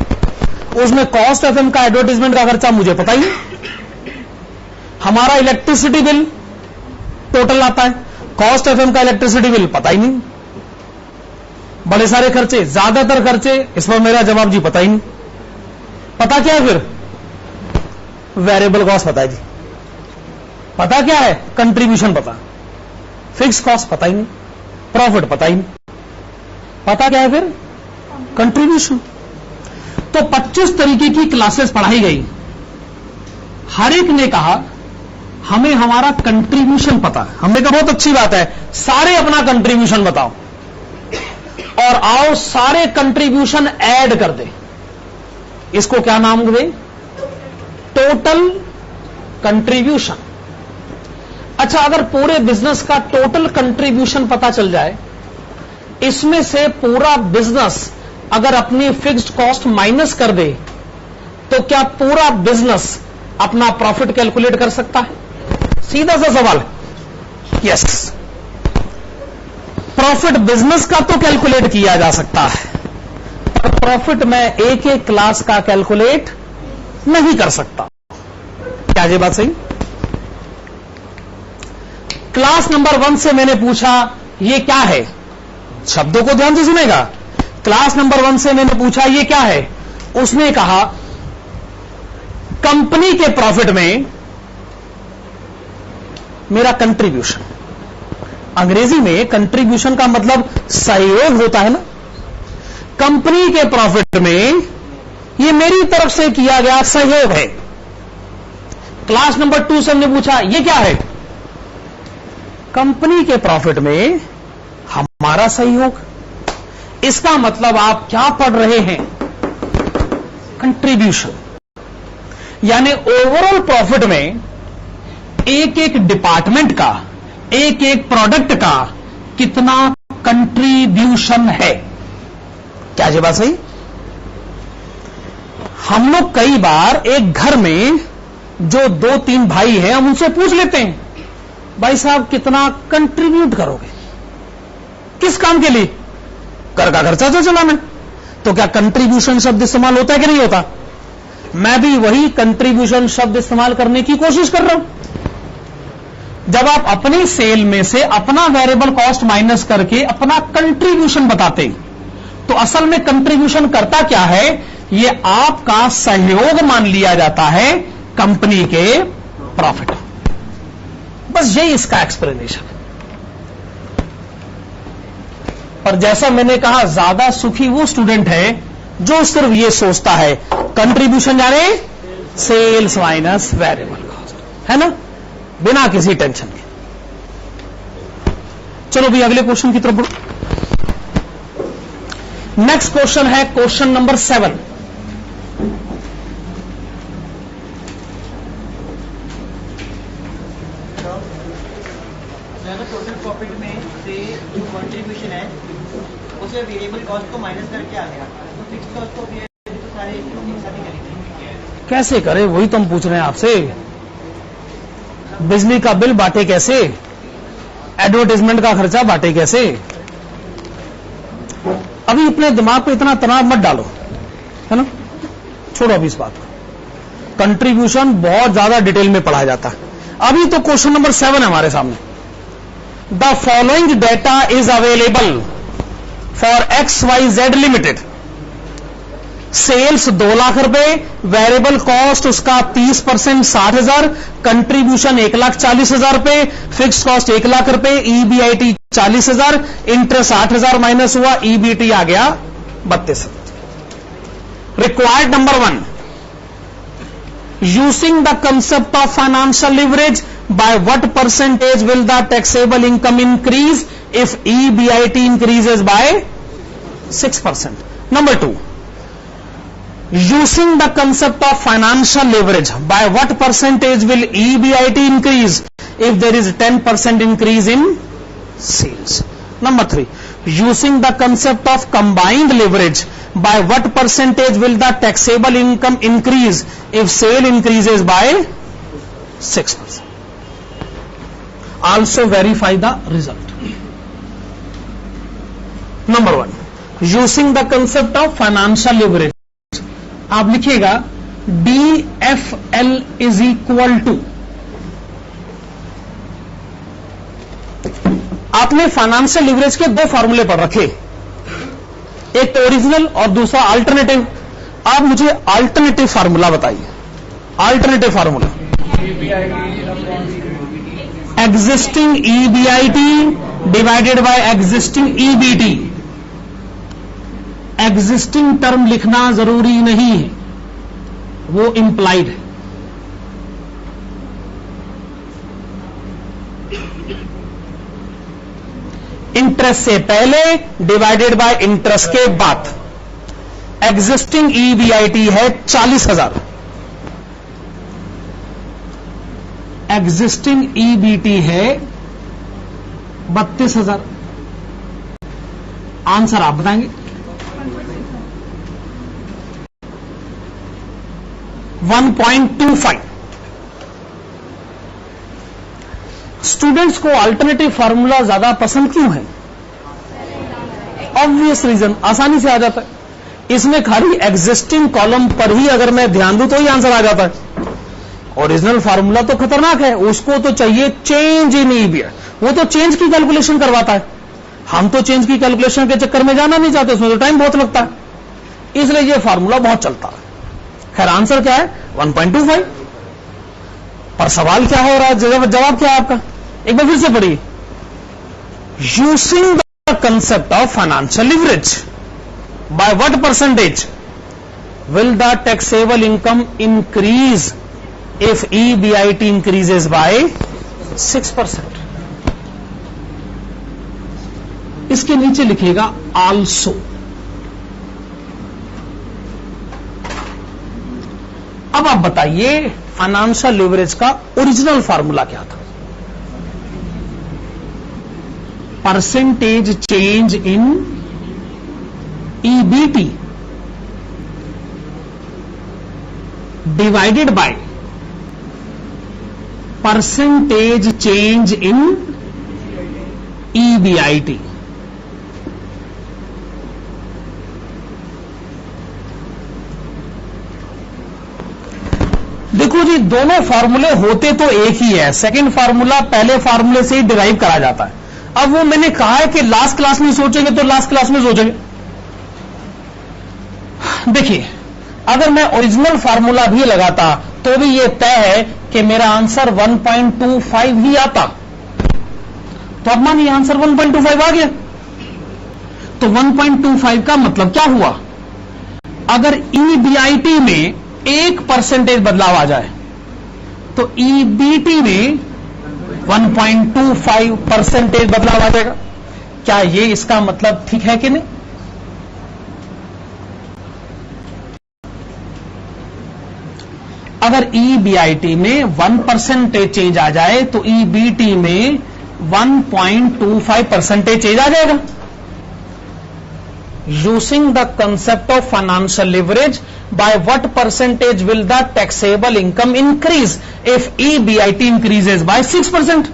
उसमें कॉस्ट एफएम का एडवर्टाइजमेंट का खर्चा मुझे पता ही नहीं। हमारा इलेक्ट्रिसिटी बिल टोटल आता है, कॉस्ट एफएम का इलेक्ट्रिसिटी बिल पता ही नहीं। बड़े सारे खर्चे, ज्यादातर खर्चे, इस पर मेरा जवाब जी पता ही नहीं। पता क्या है फिर? वेरिएबल कॉस्ट पता है जी। पता क्या है? कंट्रीब्यूशन पता, फिक्स कॉस्ट पता ही नहीं, प्रॉफिट पता ही नहीं। पता क्या है फिर? कंट्रीब्यूशन। तो 25 तरीके की क्लासेस पढ़ाई गई। हर एक ने कहा हमें हमारा कंट्रीब्यूशन पता है। हमने कहा बहुत अच्छी बात है, सारे अपना कंट्रीब्यूशन बताओ और आओ सारे कंट्रीब्यूशन ऐड कर दे। इसको क्या नाम दें? Total contribution. अच्छा, अगर पूरे बिजनेस का टोटल कंट्रीब्यूशन पता चल जाए, इसमें से पूरा बिजनेस अगर अपनी फिक्स्ड कॉस्ट माइनस कर दे, तो क्या पूरा बिजनेस अपना प्रॉफिट कैलकुलेट कर सकता है? सीधा सा सवाल है। यस, प्रॉफिट बिजनेस का तो कैलकुलेट किया जा सकता है, पर प्रॉफिट मैं एक एक क्लास का कैलकुलेट नहीं कर सकता। क्या ये बात सही? क्लास नंबर 1 से मैंने पूछा ये क्या है? शब्दों को ध्यान से सुनेगा। क्लास नंबर 1 से मैंने पूछा ये क्या है? उसने कहा कंपनी के प्रॉफिट में मेरा कंट्रीब्यूशन। अंग्रेजी में कंट्रीब्यूशन का मतलब सहयोग होता है ना। कंपनी के प्रॉफिट में ये मेरी तरफ से किया गया सहयोग है। क्लास नंबर 2 से हमने पूछा ये क्या है? कंपनी के प्रॉफिट में हमारा सहयोग। इसका मतलब आप क्या पढ़ रहे हैं? कंट्रीब्यूशन। यानी ओवरऑल प्रॉफिट में एक एक डिपार्टमेंट का, एक एक प्रोडक्ट का कितना कंट्रीब्यूशन है। क्या ये बात सही? हम लोग कई बार एक घर में जो 2-3 भाई हैं, हम उनसे पूछ लेते हैं भाई साहब कितना कंट्रीब्यूट करोगे? किस काम के लिए? कर का खर्चा तो चलाना। तो क्या कंट्रीब्यूशन शब्द इस्तेमाल होता है कि नहीं होता? मैं भी वही कंट्रीब्यूशन शब्द इस्तेमाल करने की कोशिश कर रहा हूं। जब आप अपनी सेल में से अपना वेरिएबल कॉस्ट माइनस करके अपना कंट्रीब्यूशन बताते हैं, तो असल में कंट्रीब्यूशन करता क्या है? यह आपका सहयोग मान लिया जाता है कंपनी के प्रॉफिट। बस यही इसका एक्सप्लेनेशन है। पर जैसा मैंने कहा, ज्यादा सुखी वो स्टूडेंट है जो सिर्फ ये सोचता है कंट्रीब्यूशन यानी सेल्स माइनस वेरिएबल कॉस्ट, है ना, बिना किसी टेंशन के। चलो भी अगले क्वेश्चन की तरफ बढ़ो। नेक्स्ट क्वेश्चन है क्वेश्चन नंबर 7। टोटल प्रॉफिट में से जो कंट्रीब्यूशन है उसे वेरिएबल कॉस्ट को माइनस करके आ गया, तो फिक्स कॉस्ट को भी तो सारे एक साथ ही करेंगे। कैसे करे? वही तो हम पूछ रहे हैं आपसे। बिजली का बिल बांटे कैसे? एडवर्टाइजमेंट का खर्चा बांटे कैसे? अभी अपने दिमाग पे इतना तनाव मत डालो, है ना, छोड़ो अभी इस बात को। कंट्रीब्यूशन बहुत ज्यादा डिटेल में पढ़ाया जाता है। अभी तो क्वेश्चन नंबर 7 है हमारे सामने। The following data is available for XYZ limited. Sales 2 lakh रुपए, वेरिएबल कॉस्ट उसका 30% 60,000, कंट्रीब्यूशन 1,40,000 रुपए, फिक्स कॉस्ट 1 लाख रुपए, EBIT 40,000, इंटरेस्ट 8,000 माइनस हुआ, EBT आ गया 32,000। Required number 1, using the concept of financial leverage, by what percentage will the taxable income increase if EBIT increases by 6%? Number 2, using the concept of financial leverage, by what percentage will EBIT increase if there is 10% increase in sales? Number 3, using the concept of combined leverage, by what percentage will the taxable income increase if sale increases by 6%? Also verify the result. Number 1, using the concept of financial leverage, आप लिखिएगा DFL is equal to, आपने फाइनेंशियल लिवरेज के 2 फॉर्मूले पर रखे, एक तो ओरिजिनल और दूसरा अल्टरनेटिव। आप मुझे अल्टरनेटिव फार्मूला बताइए। Alternative formula existing EBIT divided bye existing EBT। Existing term लिखना जरूरी नहीं है, वो इंप्लाइड है। इंटरेस्ट से पहले डिवाइडेड बाय इंटरेस्ट के बाद। एग्जिस्टिंग EBIT है 40,000, एग्जिस्टिंग EBT है 32,000। आंसर आप बताएंगे। 1.25। स्टूडेंट्स को अल्टरनेटिव फार्मूला ज्यादा पसंद क्यों है? ऑब्वियस रीजन, आसानी से आ जाता है। इसमें खाली एग्जिस्टिंग कॉलम पर ही अगर मैं ध्यान दूं तो ही आंसर आ जाता है। ओरिजिनल फार्मूला तो खतरनाक है, उसको तो चाहिए चेंज इन EBIT, वो तो चेंज की कैलकुलेशन करवाता है। हम तो चेंज की कैलकुलेशन के चक्कर में जाना नहीं चाहते, उसमें तो टाइम बहुत लगता है, इसलिए ये फार्मूला बहुत चलता है। खैर आंसर क्या है? 1.25। पर सवाल क्या हो रहा है, जवाब क्या है आपका? एक बार फिर से पढ़िए। Using the concept of financial leverage, by what percentage will the taxable income increase if EBIT increases by 6%? इसके नीचे लिखिएगा also। अब आप बताइए फाइनेंशियल लिवरेज का ओरिजिनल फार्मूला क्या था? Percentage change in EBT divided by percentage change in EBIT। दोनों फॉर्मूले होते तो एक ही है, सेकंड फार्मूला पहले फार्मूले से ही डिराइव करा जाता है। अब वो मैंने कहा है कि लास्ट क्लास में सोचेंगे तो लास्ट क्लास में सोचेंगे। देखिए, अगर मैं ओरिजिनल फार्मूला भी लगाता तो भी ये तय है कि मेरा आंसर 1.25 ही आता। तो अब मानिए आंसर 1.25 आ गया, तो 1.25 का मतलब क्या हुआ? अगर EBIT में 1% बदलाव आ जाए तो EBT में 1.25% बदलाव आ जाएगा। क्या ये इसका मतलब ठीक है कि नहीं? अगर EBIT में 1% चेंज आ जाए तो EBT में 1.25% चेंज आ जाएगा। Using the concept of financial leverage, by what percentage will the taxable income increase if EBIT increases by 6%?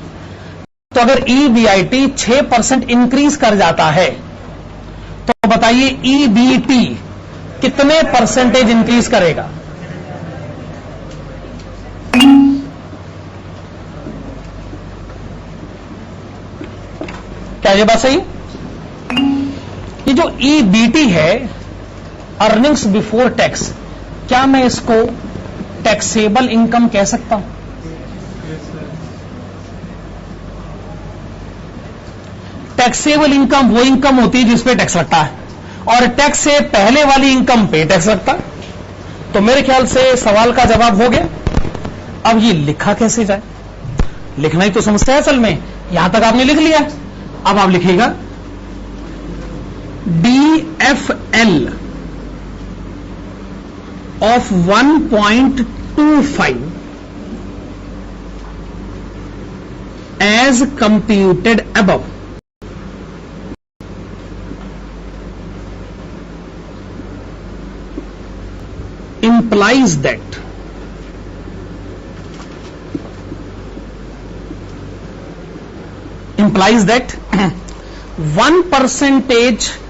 तो अगर EBIT 6% इंक्रीज कर जाता है तो बताइए EBT कितने परसेंटेज इंक्रीज करेगा? क्या ये बात सही है? ये जो EBT है, अर्निंग्स बिफोर टैक्स, क्या मैं इसको टैक्सेबल इनकम कह सकता हूं? टैक्सेबल इनकम वो इनकम होती है जिसपे टैक्स लगता है, और टैक्स से पहले वाली इनकम पे टैक्स लगता है। तो मेरे ख्याल से सवाल का जवाब हो गया। अब ये लिखा कैसे जाए? लिखना ही तो समस्या है असल में। यहां तक आपने लिख लिया, अब आप लिखिएगा DFL of 1.25 as computed above implies that implies that 1%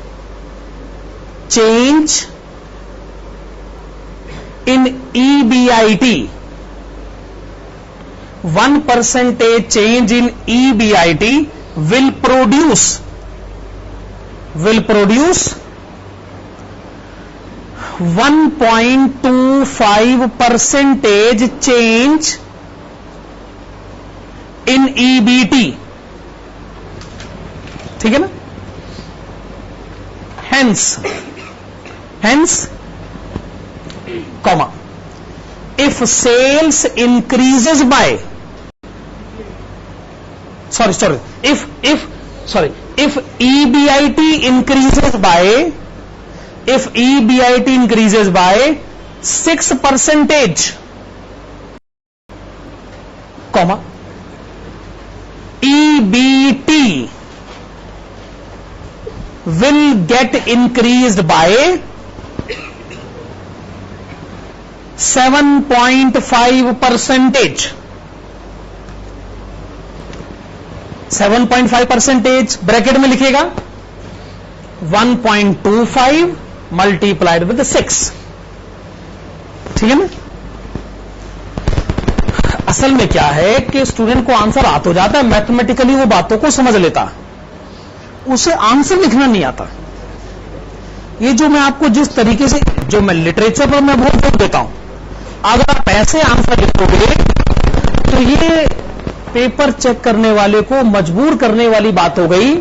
change in EBIT, 1% change in EBIT will produce 1.25% change in EBT। ठीक है ना? Hence, comma, if sales increases by, if EBIT increases by 6%, comma, EBT will get increased by 7.5%। 7.5% bracket में लिखिएगा 1.25 मल्टीप्लाइड विद 6। ठीक है ना? असल में क्या है कि स्टूडेंट को आंसर आ तो जाता है, मैथमेटिकली वो बातों को समझ लेता, उसे आंसर लिखना नहीं आता। ये जो मैं आपको जिस तरीके से, जो मैं लिटरेचर पर मैं बहुत जोर देता हूं, अगर आप ऐसे आंसर लिखोगे तो ये पेपर चेक करने वाले को मजबूर करने वाली बात हो गई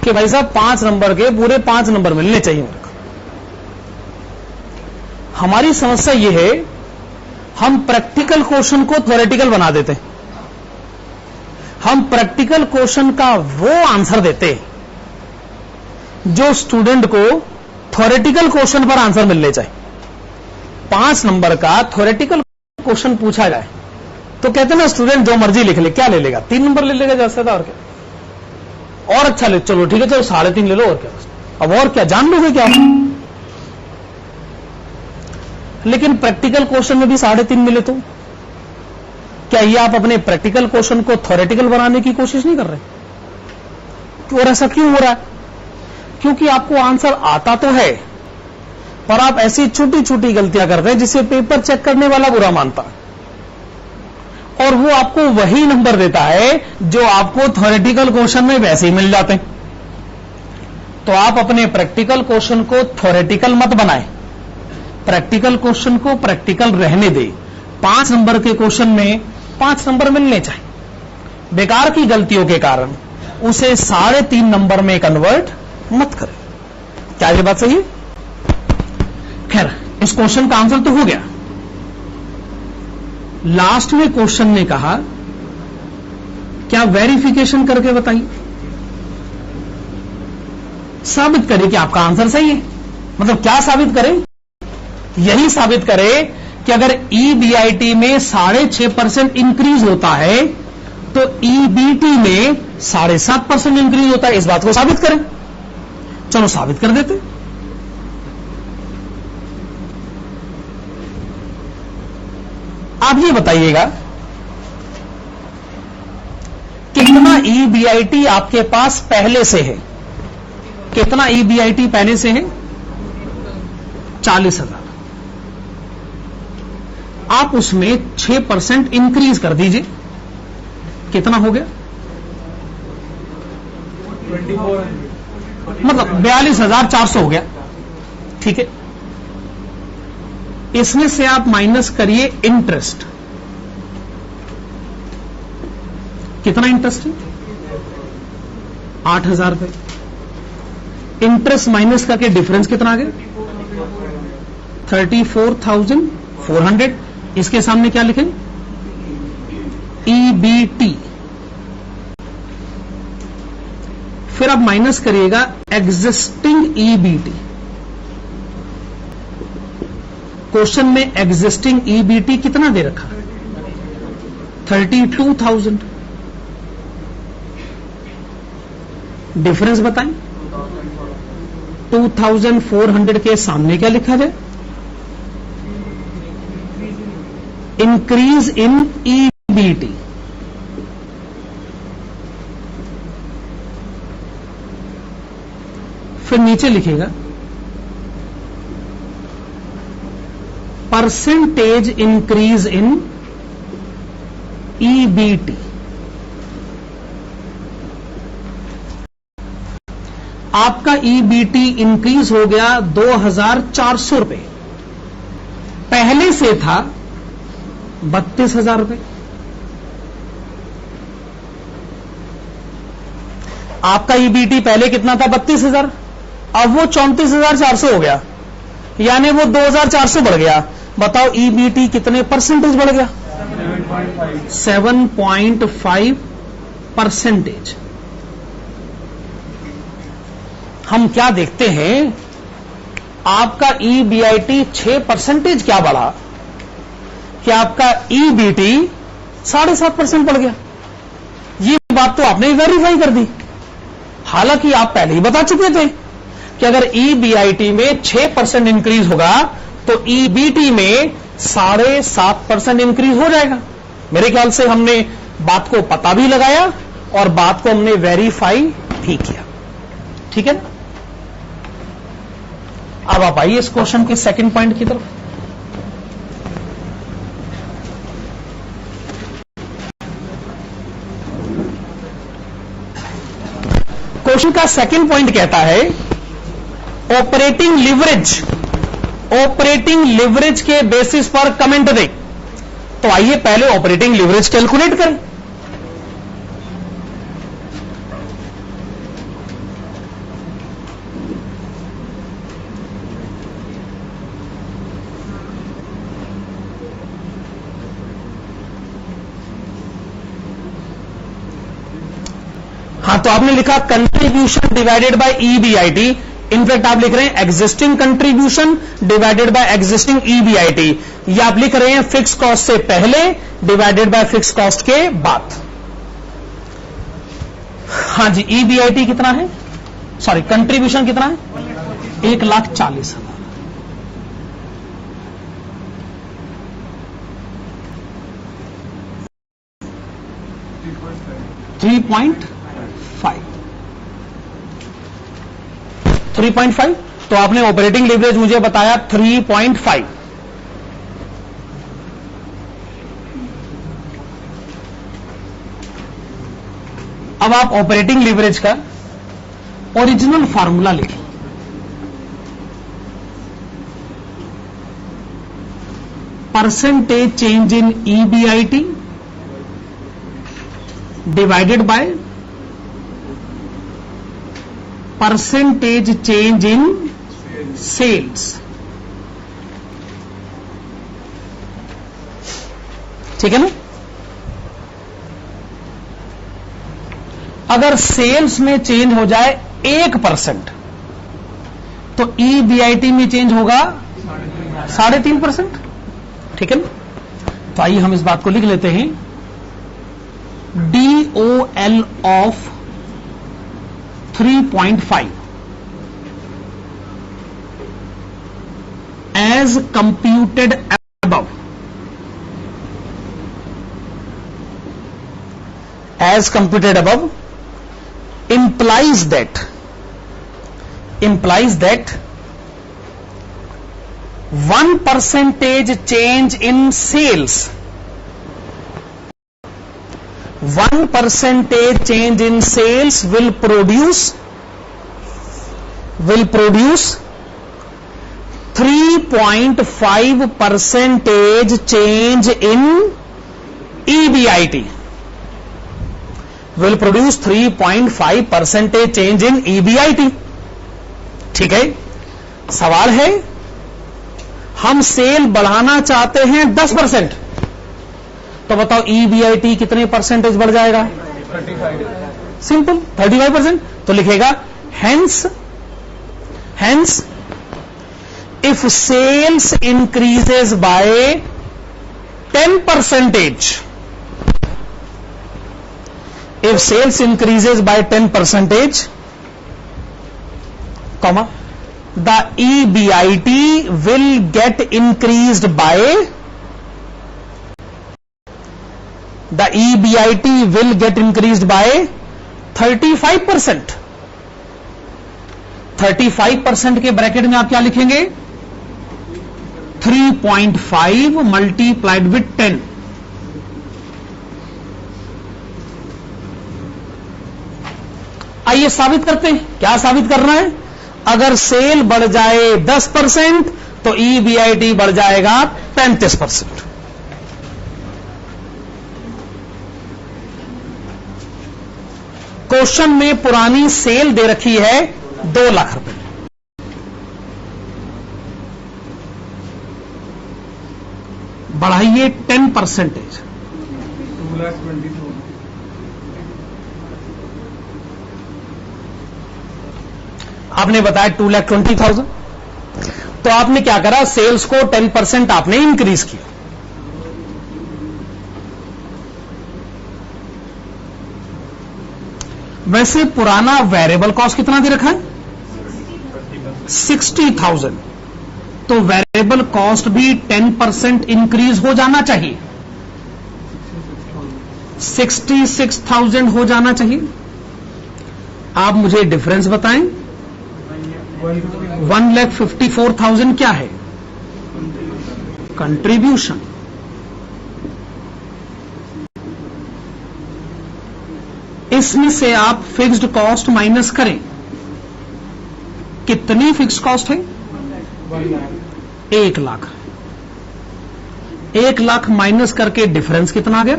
कि भाई साहब 5 नंबर के पूरे 5 नंबर मिलने चाहिए मेरे को। हमारी समस्या ये है, हम प्रैक्टिकल क्वेश्चन को थ्योरेटिकल बना देते हैं। हम प्रैक्टिकल क्वेश्चन का वो आंसर देते जो स्टूडेंट को थ्योरेटिकल क्वेश्चन पर आंसर मिलने चाहिए। 5 नंबर का थ्योरेटिकल क्वेश्चन पूछा जाए तो कहते हैं ना स्टूडेंट जो मर्जी लिख ले, क्या ले लेगा? 3 नंबर ले लेगा जैसे था, और क्या और अच्छा ले, चलो ठीक है, चलो 3.5 ले लो, और क्या अब और क्या जान लोगे क्या? लेकिन प्रैक्टिकल क्वेश्चन में भी 3.5 मिले तो क्या ये आप अपने प्रैक्टिकल क्वेश्चन को थ्योरेटिकल बनाने की कोशिश नहीं कर रहे? और ऐसा क्यों हो रहा है? क्योंकि आपको आंसर आता तो है पर आप ऐसी छोटी छोटी गलतियां करते हैं जिसे पेपर चेक करने वाला बुरा मानता है। और वो आपको वही नंबर देता है जो आपको थ्योरेटिकल क्वेश्चन में वैसे ही मिल जाते हैं। तो आप अपने प्रैक्टिकल क्वेश्चन को थ्योरेटिकल मत बनाएं, प्रैक्टिकल क्वेश्चन को प्रैक्टिकल रहने दे। 5 नंबर के क्वेश्चन में 5 नंबर मिलने चाहिए, बेकार की गलतियों के कारण उसे 3.5 नंबर में कन्वर्ट मत करें। क्या ये बात सही है? खैर, इस क्वेश्चन का आंसर तो हो गया। लास्ट में क्वेश्चन ने कहा क्या वेरिफिकेशन करके बताइए, साबित करें कि आपका आंसर सही है। मतलब क्या साबित करें? यही साबित करें कि अगर EBIT में 6.5% इंक्रीज होता है तो EBT में 7.5% इंक्रीज होता है। इस बात को साबित करें। चलो साबित कर देते। आप ये बताइएगा कितना EBIT आपके पास पहले से है? कितना EBIT पहले से है? 40,000। आप उसमें 6% इंक्रीज कर दीजिए, कितना हो गया? मतलब 42,400 हो गया। ठीक है, इसमें से आप माइनस करिए इंटरेस्ट। कितना इंटरेस्ट है? 8,000 रुपए। इंटरेस्ट माइनस करके डिफरेंस कितना आ गया? 34,400। इसके सामने क्या लिखें? EBT। फिर आप माइनस करिएगा एग्जिस्टिंग EBT। क्वेश्चन में एग्जिस्टिंग EBT कितना दे रखा? 32,000। डिफरेंस बताएं। 2,400 के सामने क्या लिखा जाए? Increase in EBT। फिर नीचे लिखेगा परसेंटेज इंक्रीज इन EBT। आपका EBT इंक्रीज हो गया 2,400 रुपए, पहले से था 32,000 रुपए। आपका EBT पहले कितना था? 32,000। अब वो 34,400 हो गया, यानी वो 2,400 बढ़ गया। बताओ EBT कितने परसेंटेज बढ़ गया? 7.5%। हम क्या देखते हैं, आपका EBIT 6% क्या बढ़ा कि आपका EBT 7.5% बढ़ गया। ये बात तो आपने वेरीफाई कर दी, हालांकि आप पहले ही बता चुके थे कि अगर EBIT में 6% इंक्रीज होगा तो EBT में 7.5% इंक्रीज हो जाएगा। मेरे ख्याल से हमने बात को पता भी लगाया और बात को हमने वेरीफाई भी किया। ठीक है ना? अब आप आइए इस क्वेश्चन के सेकंड पॉइंट की तरफ। क्वेश्चन का सेकंड पॉइंट कहता है ऑपरेटिंग लिवरेज के बेसिस पर कमेंट दे। तो आइए पहले ऑपरेटिंग लिवरेज कैलकुलेट करें। हाँ, तो आपने लिखा contribution divided bye EBIT। In fact आप लिख रहे हैं existing contribution divided bye existing EBIT। या आप लिख रहे हैं फिक्स कॉस्ट से पहले डिवाइडेड बाय फिक्स कॉस्ट के बाद। हाँ जी, EBIT कितना है? सॉरी, कंट्रीब्यूशन कितना है? 1,40,000। 3.5। तो आपने ऑपरेटिंग लीवरेज मुझे बताया 3.5। अब आप ऑपरेटिंग लीवरेज का ओरिजिनल फार्मूला लिखें। Percentage change in EBIT divided by percentage change in sales. ठीक है ना? अगर सेल्स में चेंज हो जाए 1%, तो EBIT में चेंज होगा 3.5%। ठीक है ना? तो आइए हम इस बात को लिख लेते हैं। DOL of 3.5 as computed above, implies that 1% change in sales, 1% change in sales will produce 3.5% change in EBIT, will produce 3.5% change in EBIT। ठीक है? सवाल है, हम सेल बढ़ाना चाहते हैं 10%, तो बताओ EBIT कितने परसेंटेज बढ़ जाएगा? 35। सिंपल, 35%। तो लिखेगा hence if sales increases by 10%, if sales increases by 10%, comma, the EBIT will get increased by 35%। 35% के ब्रैकेट में आप क्या लिखेंगे? 3.5 मल्टीप्लाइड विथ 10। आइए साबित करते हैं। क्या साबित करना है? अगर सेल बढ़ जाए 10%, तो EBIT बढ़ जाएगा 35%। क्वेश्चन में पुरानी सेल दे रखी है 2 लाख रुपए, बढ़ाइए 10%। 2,20,000। आपने बताया 2,20,000, तो आपने क्या करा? सेल्स को 10% आपने इंक्रीज किया। वैसे पुराना वेरिएबल कॉस्ट कितना दे रखा है? 60,000। तो वेरिएबल कॉस्ट भी 10% इंक्रीज हो जाना चाहिए, 66,000 हो जाना चाहिए। आप मुझे डिफरेंस बताएं। 1,54,000 क्या है? कंट्रीब्यूशन। इसमें से आप फिक्स्ड कॉस्ट माइनस करें। कितनी फिक्स्ड कॉस्ट है? 1 लाख। 1 लाख माइनस करके डिफरेंस कितना आ गया?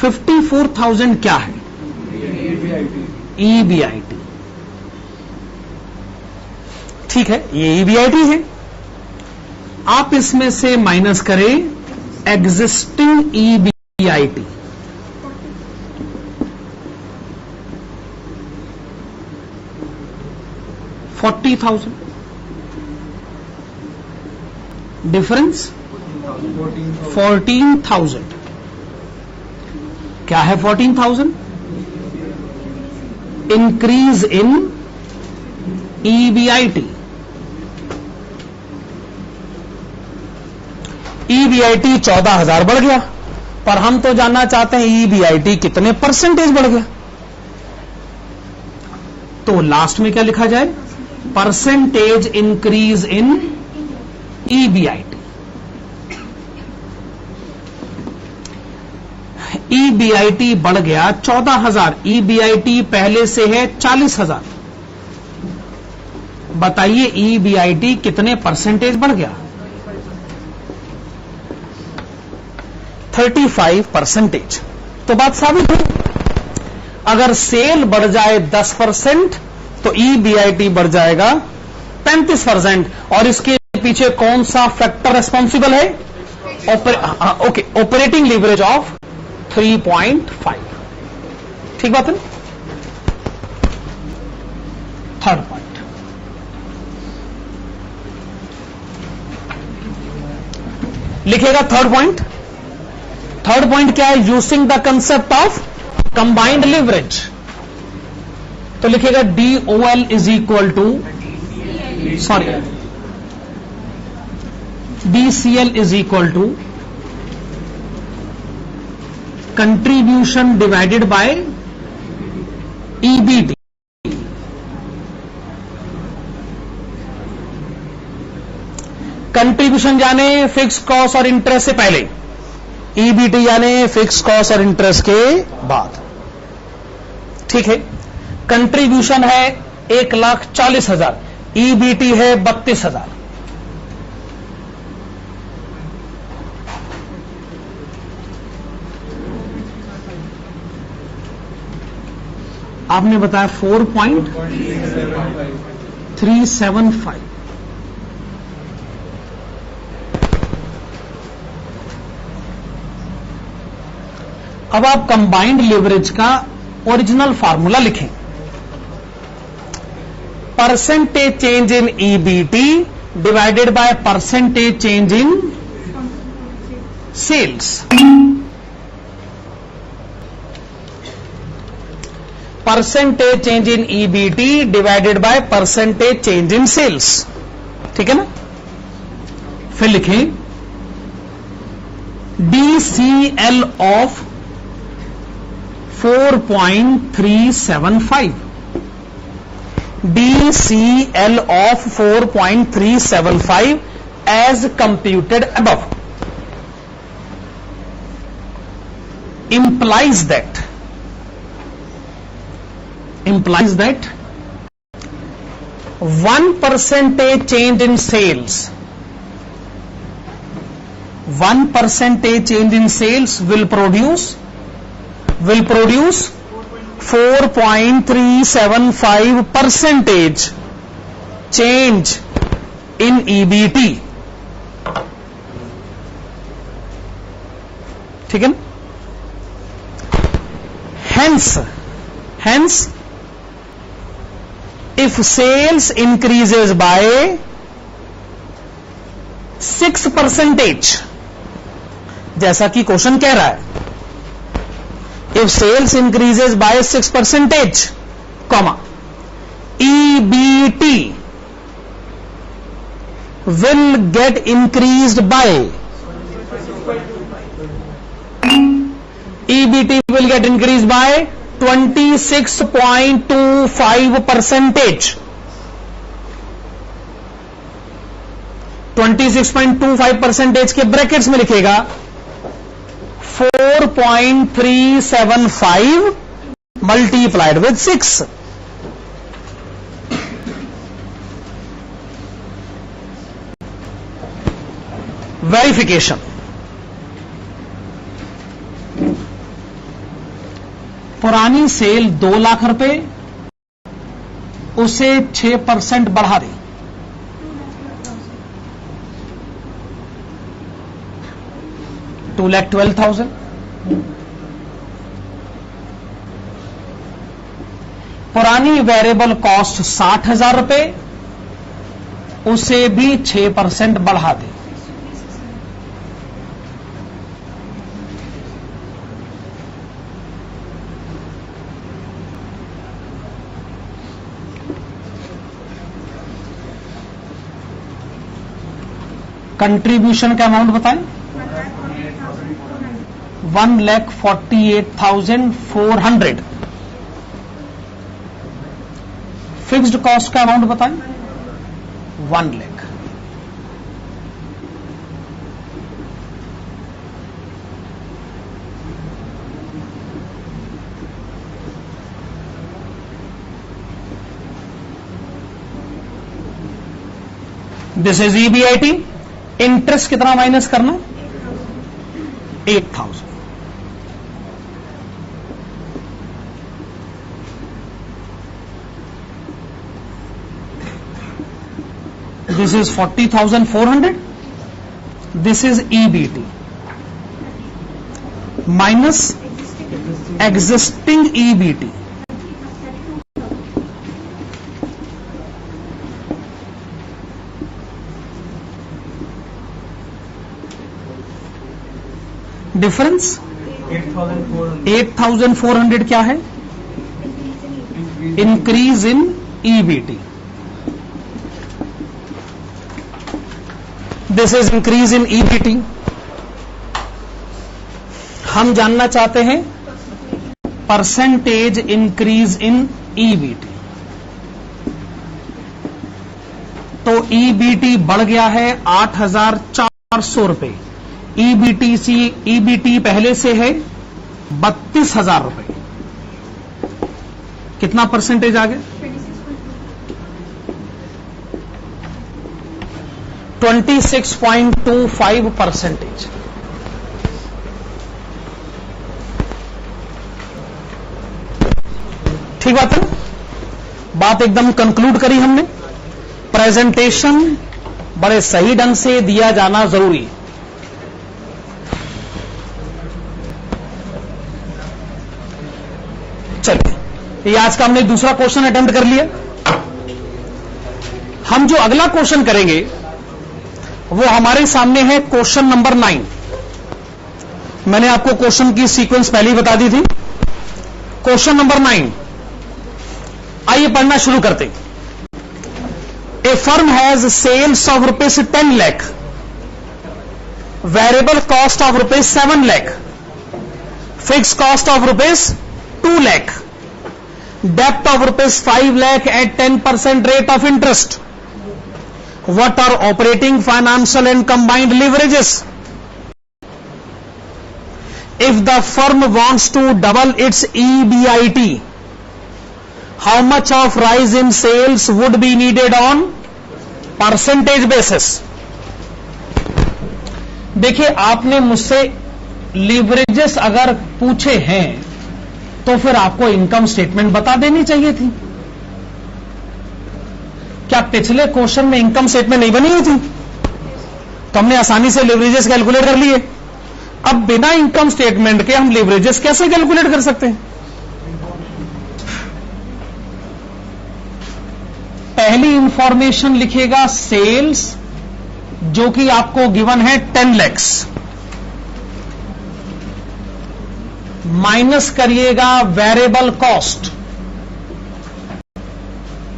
54,000 क्या है? EBIT। ठीक है, ये EBIT है। आप इसमें से माइनस करें एग्जिस्टिंग EBIT। $40,000 डिफरेंस 14,000। क्या है 14,000? Increase in EBIT। EBIT 14,000 बढ़ गया, पर हम तो जानना चाहते हैं EBIT कितने परसेंटेज बढ़ गया। तो लास्ट में क्या लिखा जाए? Percentage increase in EBIT। EBIT बढ़ गया 14,000, EBIT पहले से है 40,000। बताइए EBIT कितने परसेंटेज बढ़ गया? 35%। तो बात साबित हुई। अगर सेल बढ़ जाए 10% तो EBIT बढ़ जाएगा 35%। और इसके पीछे कौन सा फैक्टर रेस्पॉन्सिबल है? Operating leverage of 3.5। ठीक बात है। थर्ड पॉइंट, लिखेगा थर्ड पॉइंट। थर्ड पॉइंट क्या है? Using the concept of combined leverage. तो लिखेगा DOL is equal to DCL is equal to contribution divided by EBT। Contribution जाने फिक्स कॉस्ट और इंटरेस्ट से पहले, EBT जाने फिक्स कॉस्ट और इंटरेस्ट के बाद। ठीक है। कंट्रीब्यूशन है 1,40,000, EBT है 32,000। आपने बताया 4.375। अब आप कंबाइंड लिवरेज का ओरिजिनल फार्मूला लिखें। Percentage change in EBT divided by percentage change in sales. Percentage change in EBT divided by percentage change in sales. ठीक है ना। फिर लिखें DCL of 4.375, DCL of 4.375 as computed above implies that 1% change in sales, 1% change in sales will produce 4.375% change in EBT। ठीक है ना। Hence if sales increases by 6%, जैसा कि क्वेश्चन कह रहा है, if sales increases by 6%, comma, EBT will get increased by EBT will get increased by 26.25%। 26.25% के ब्रैकेट्स में लिखेगा 4.375 मल्टीप्लाइड विद 6। वेरिफिकेशन, पुरानी सेल 2 लाख रुपए, उसे 6% बढ़ा दें। $2,12,000। पुरानी वेरिएबल कॉस्ट 60,000 रुपए, उसे भी 6% बढ़ा दें। कंट्रीब्यूशन का अमाउंट बताएं। 1,48,400। फिक्स्ड कॉस्ट का अमाउंट बताएं। 1 lakh. This is EBIT। Interest कितना माइनस करना? 8,000। This is 40,400. This is EBT minus existing EBT. Difference 8,400 क्या है? Increase in EBT। This is increase in EBT। हम जानना चाहते हैं परसेंटेज इंक्रीज इन EBT। तो EBT बढ़ गया है 8,400 रुपए। EBT पहले से है 32,000 रुपए। कितना परसेंटेज आ गया? 26.25%। ठीक बात है, बात एकदम कंक्लूड करी हमने। प्रेजेंटेशन बड़े सही ढंग से दिया जाना जरूरी है। चलिए, ये आज का हमने दूसरा क्वेश्चन अटेम्प्ट कर लिया। हम जो अगला क्वेश्चन करेंगे वो हमारे सामने है क्वेश्चन नंबर 9। मैंने आपको क्वेश्चन की सीक्वेंस पहले ही बता दी थी। क्वेश्चन नंबर 9, आइए पढ़ना शुरू करते। A firm has sales of ₹10 lakh, variable cost of ₹7 lakh, fix cost of ₹2 lakh, डेप्ट of ₹5 lakh at 10% rate of interest. What are operating, financial and combined leverages? If the firm wants to double its EBIT, how much of rise in sales would be needed on percentage basis? देखिए, आपने मुझसे लीवरेजेस अगर पूछे हैं तो फिर आपको इनकम स्टेटमेंट बता देनी चाहिए थी। क्या पिछले क्वेश्चन में इनकम स्टेटमेंट नहीं बनी हुई थी? तो हमने आसानी से लीवरेजेस कैलकुलेट कर लिए। अब बिना इनकम स्टेटमेंट के हम लीवरेजेस कैसे कैलकुलेट कर सकते हैं? पहली इंफॉर्मेशन लिखेगा सेल्स, जो कि आपको गिवन है 10 lakhs, माइनस करिएगा वेरिएबल कॉस्ट।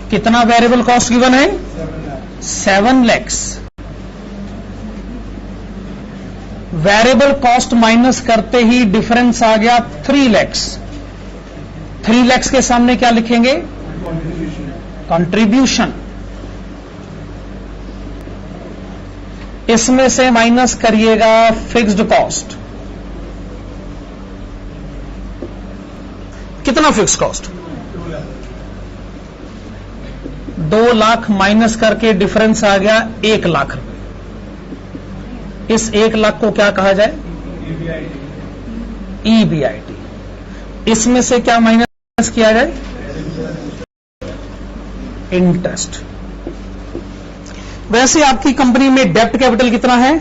कितना वेरिएबल कॉस्ट गिवन है? 7 lakhs। वेरिएबल कॉस्ट माइनस करते ही डिफरेंस आ गया 3 lakhs। 3 lakhs के सामने क्या लिखेंगे? कंट्रीब्यूशन। इसमें से माइनस करिएगा फिक्स्ड कॉस्ट। कितना फिक्स कॉस्ट? 2 लाख माइनस करके डिफरेंस आ गया 1 लाख रुपए। इस 1 लाख को क्या कहा जाए? EBIT। इसमें से क्या माइनस किया जाए? इंटरेस्ट। वैसे आपकी कंपनी में डेप्ट कैपिटल कितना है?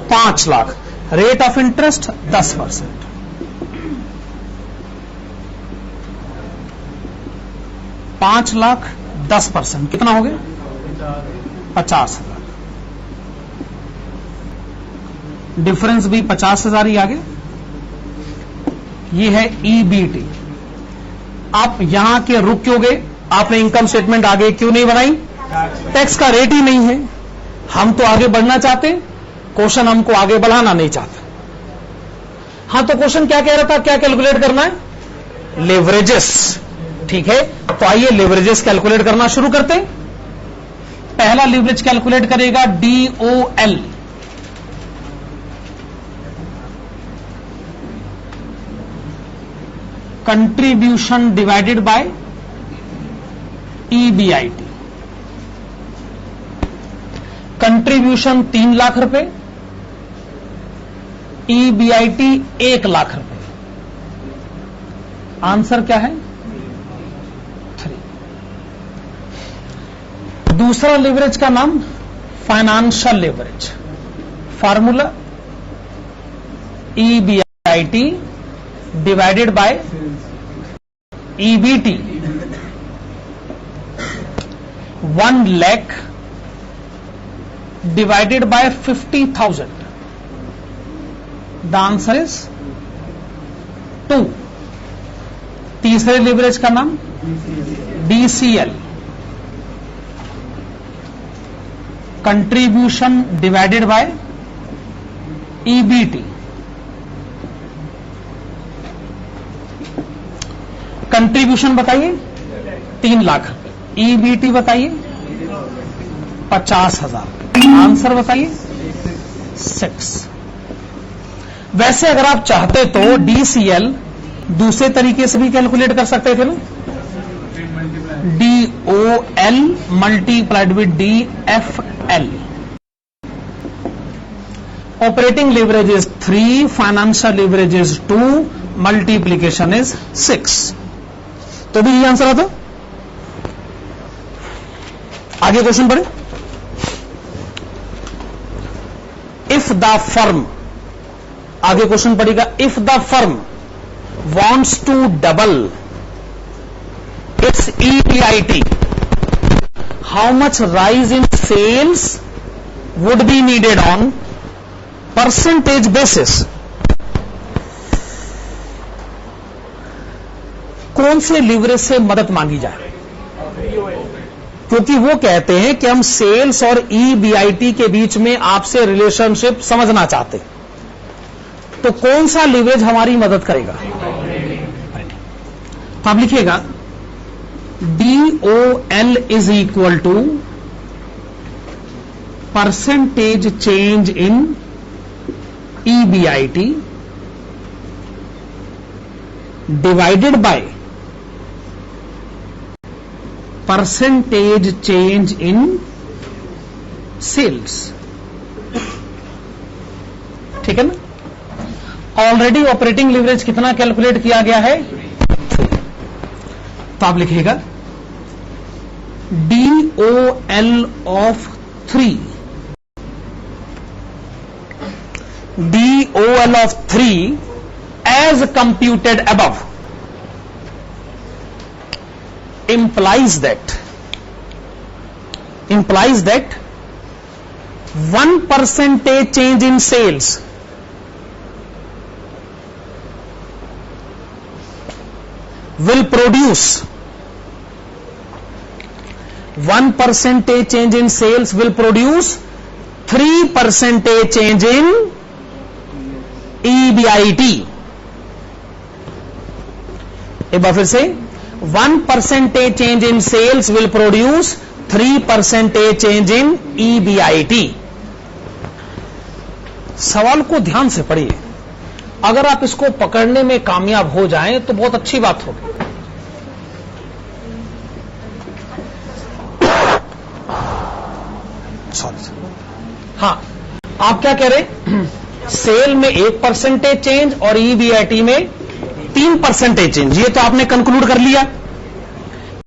5 lakh. Rate of interest 10%। 5 lakh 10% कितना हो गया? 50,000। डिफरेंस भी 50,000 ही आ गया। ये है EBT। आप यहां के रुक क्यों गए? आपने इनकम स्टेटमेंट आगे क्यों नहीं बनाई? टैक्स का रेट ही नहीं है। हम तो आगे बढ़ना चाहते, क्वेश्चन हमको आगे बढ़ाना नहीं चाहता। हां, तो क्वेश्चन क्या कह रहा था? क्या कैलकुलेट करना है? लेवरेजेस। ठीक है, तो आइए लेवरेजेस कैलकुलेट करना शुरू करते हैं। पहला लीवरेज कैलकुलेट करेगा DOL। Contribution divided bye EBIT। Contribution 3 lakh रुपए, EBIT 1 लाख रुपए। आंसर क्या है? 3। दूसरा लेवरेज का नाम financial leverage. Formula EBIT divided by EBT। 1 lakh divided by 50,000. The answer is 2. तीसरे लेवरेज का नाम DCL, contribution divided by EBT। Contribution बताइए 3 लाख, EBT बताइए 50,000। आंसर बताइए 6। वैसे अगर आप चाहते तो DCL दूसरे तरीके से भी कैलकुलेट कर सकते थे ना, DOL multiplied with DFL। Operating leverage is 3, financial leverage is 2, multiplication is 6। तो भी ये आंसर आता। आगे क्वेश्चन पढ़े। इफ द फर्म, आगे क्वेश्चन पढ़ेगा, if the firm wants to double its EBIT, how much rise in sales would be needed on percentage basis? कौन से लीवरेज से मदद मांगी जाए? क्योंकि वो कहते हैं कि हम सेल्स और EBIT के बीच में आपसे रिलेशनशिप समझना चाहते हैं, तो कौन सा लीवरेज हमारी मदद करेगा? तो आप लिखिएगा DOL is equal to percentage change in EBIT divided by percentage change in sales. ठीक है ना? ऑलरेडी ऑपरेटिंग लीवरेज कितना कैलकुलेट किया गया है? तो आप लिखिएगा DOL of 3, DOL of 3 as computed above implies that 1% change in sales will produce 1% change in sales will produce 3% change in EBIT। एक बार फिर से, 1% change in sales will produce 3% change in EBIT। सवाल को ध्यान से पढ़िए। अगर आप इसको पकड़ने में कामयाब हो जाएं तो बहुत अच्छी बात होगी। हाँ, आप क्या कह रहे? सेल में 1% चेंज और EBIT में 3% चेंज, ये तो आपने कंक्लूड कर लिया।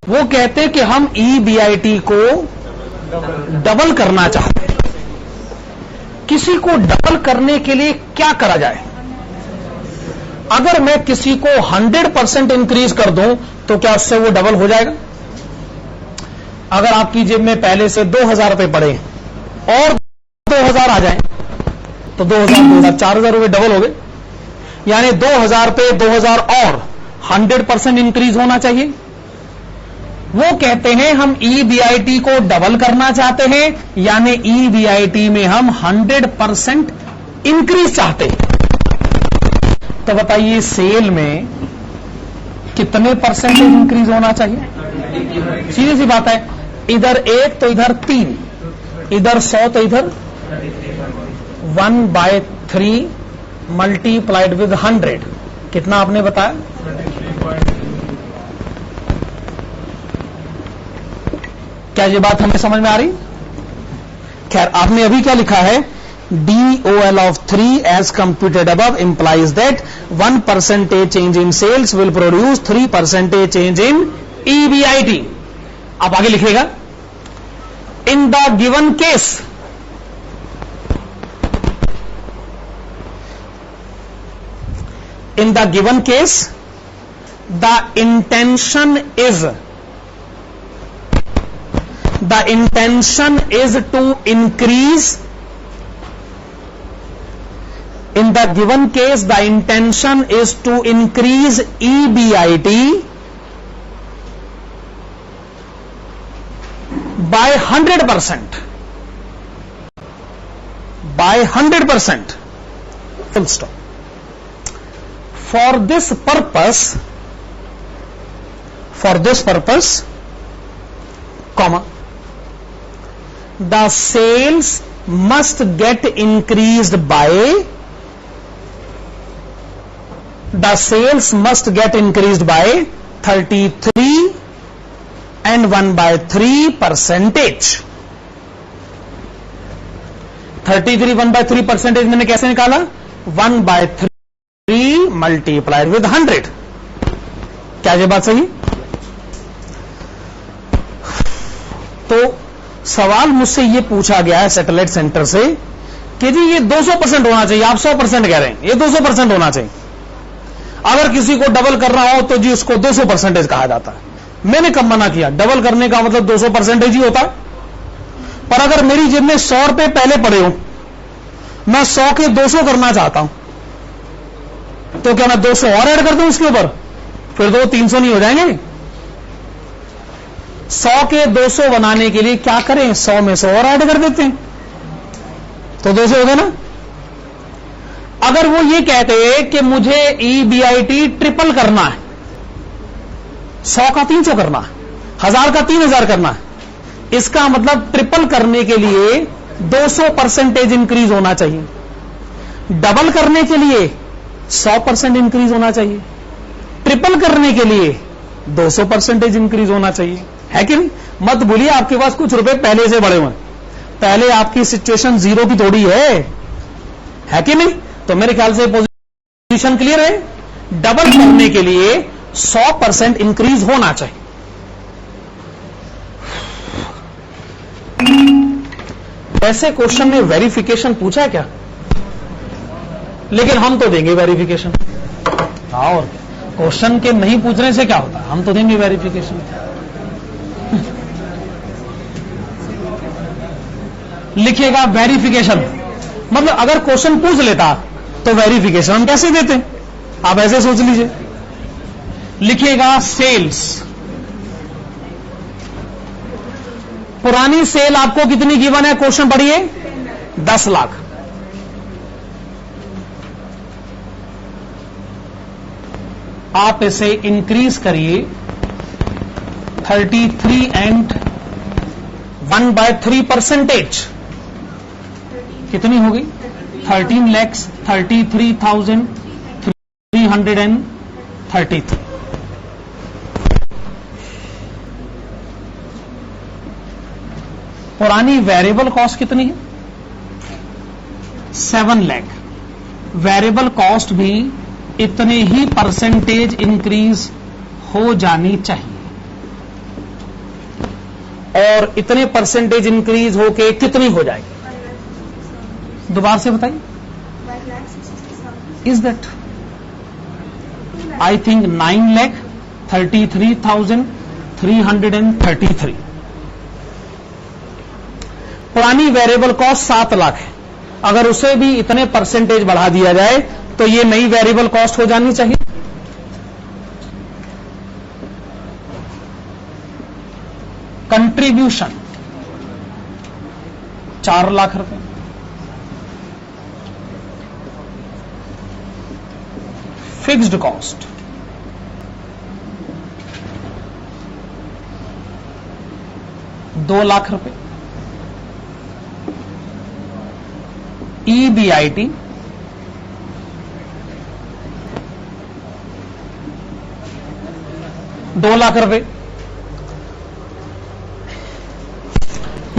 वो कहते हैं कि हम EBIT को डबल करना चाहते हैं। किसी को डबल करने के लिए क्या करा जाए? अगर मैं किसी को 100% इंक्रीज कर दूं तो क्या उससे वो डबल हो जाएगा? अगर आपकी जेब में पहले से 2,000 रुपए पड़े और 2,000 आ जाए तो 2,000 4,000 रुपए डबल हो गए, यानी 2,000 पे 2,000 और 100% इंक्रीज होना चाहिए। वो कहते हैं हम EBIT को डबल करना चाहते हैं, यानी EBIT में हम 100% इंक्रीज चाहते हैं। तो बताइए सेल में कितने परसेंटेज इंक्रीज होना चाहिए? सीधी सी बात है, इधर 1 तो इधर 3, इधर 100 तो इधर 1/3 मल्टीप्लाइड विद 100। कितना आपने बताया? क्या ये बात हमें समझ में आ रही? खैर आपने अभी क्या लिखा है, DOL of 3 as computed above implies that 1% change in sales will produce 3% change in EBIT. आप आगे लिखिएगा, in the given case the intention is to increase. In the given case, the intention is to increase EBIT by 100%. By 100%. Full stop. For this purpose, comma, the sales must get increased by 33 and 1/3%. 33 1/3% मैंने कैसे निकाला, 1/3 मल्टीप्लाइड विद 100. क्या ये बात सही? तो सवाल मुझसे ये पूछा गया है सैटेलाइट सेंटर से कि जी ये 200% होना चाहिए, आप 100% कह रहे हैं, ये 200% होना चाहिए. अगर किसी को डबल करना हो तो जी उसको 200% कहा जाता है. मैंने कब मना किया, डबल करने का मतलब 200% ही होता है. पर अगर मेरी जेब में 100 रुपए पहले पड़े हो, मैं 100 के 200 करना चाहता हूं, तो क्या मैं 200 और ऐड कर दूं उसके ऊपर? फिर तो 300 नहीं हो जाएंगे. 100 के 200 बनाने के लिए क्या करें, 100 में 100 और ऐड कर देते हैं, तो 200 हो गए ना. अगर वो ये कहते कि मुझे EBIT ट्रिपल करना है, 100 का 300 करना है, 1000 का 3000 करना है, इसका मतलब ट्रिपल करने के लिए 200% इंक्रीज होना चाहिए, डबल करने के लिए 100% इंक्रीज होना चाहिए, ट्रिपल करने के लिए 200% इंक्रीज होना चाहिए, है कि नहीं? मत भूलिए आपके पास कुछ रुपए पहले से बड़े हुए, पहले आपकी सिचुएशन जीरो की थोड़ी है कि नहीं? तो मेरे ख्याल से पोजीशन क्लियर है. डबल करने के लिए 100% इंक्रीज होना चाहिए. ऐसे क्वेश्चन में वेरिफिकेशन पूछा है क्या? लेकिन हम तो देंगे वेरिफिकेशन. और क्वेश्चन के नहीं पूछने से क्या होता है, हम तो देंगे वेरिफिकेशन. लिखिएगा वेरिफिकेशन, मतलब अगर क्वेश्चन पूछ लेता तो वेरिफिकेशन हम कैसे देते, आप ऐसे सोच लीजिए. लिखिएगा सेल्स, पुरानी सेल आपको कितनी गिवन है, क्वेश्चन पढ़िए, 10 लाख. आप इसे इंक्रीज करिए 33 and 1/3%. कितनी हो गई, 13,33,333. पुरानी वेरिएबल कॉस्ट कितनी है, 7 लाख. वेरिएबल कॉस्ट भी इतने ही परसेंटेज इंक्रीज हो जानी चाहिए, और इतने परसेंटेज इंक्रीज होके कितनी हो जाएगी, दोबारा से बताइए. Is that, I think 9,33,333. पुरानी वेरिएबल कॉस्ट 7 लाख है, अगर उसे भी इतने परसेंटेज बढ़ा दिया जाए तो ये नई वेरिएबल कॉस्ट हो जानी चाहिए. कंट्रीब्यूशन 4 लाख रुपए, फिक्स्ड कॉस्ट 2 लाख रुपए, EBIT 2 लाख रुपए.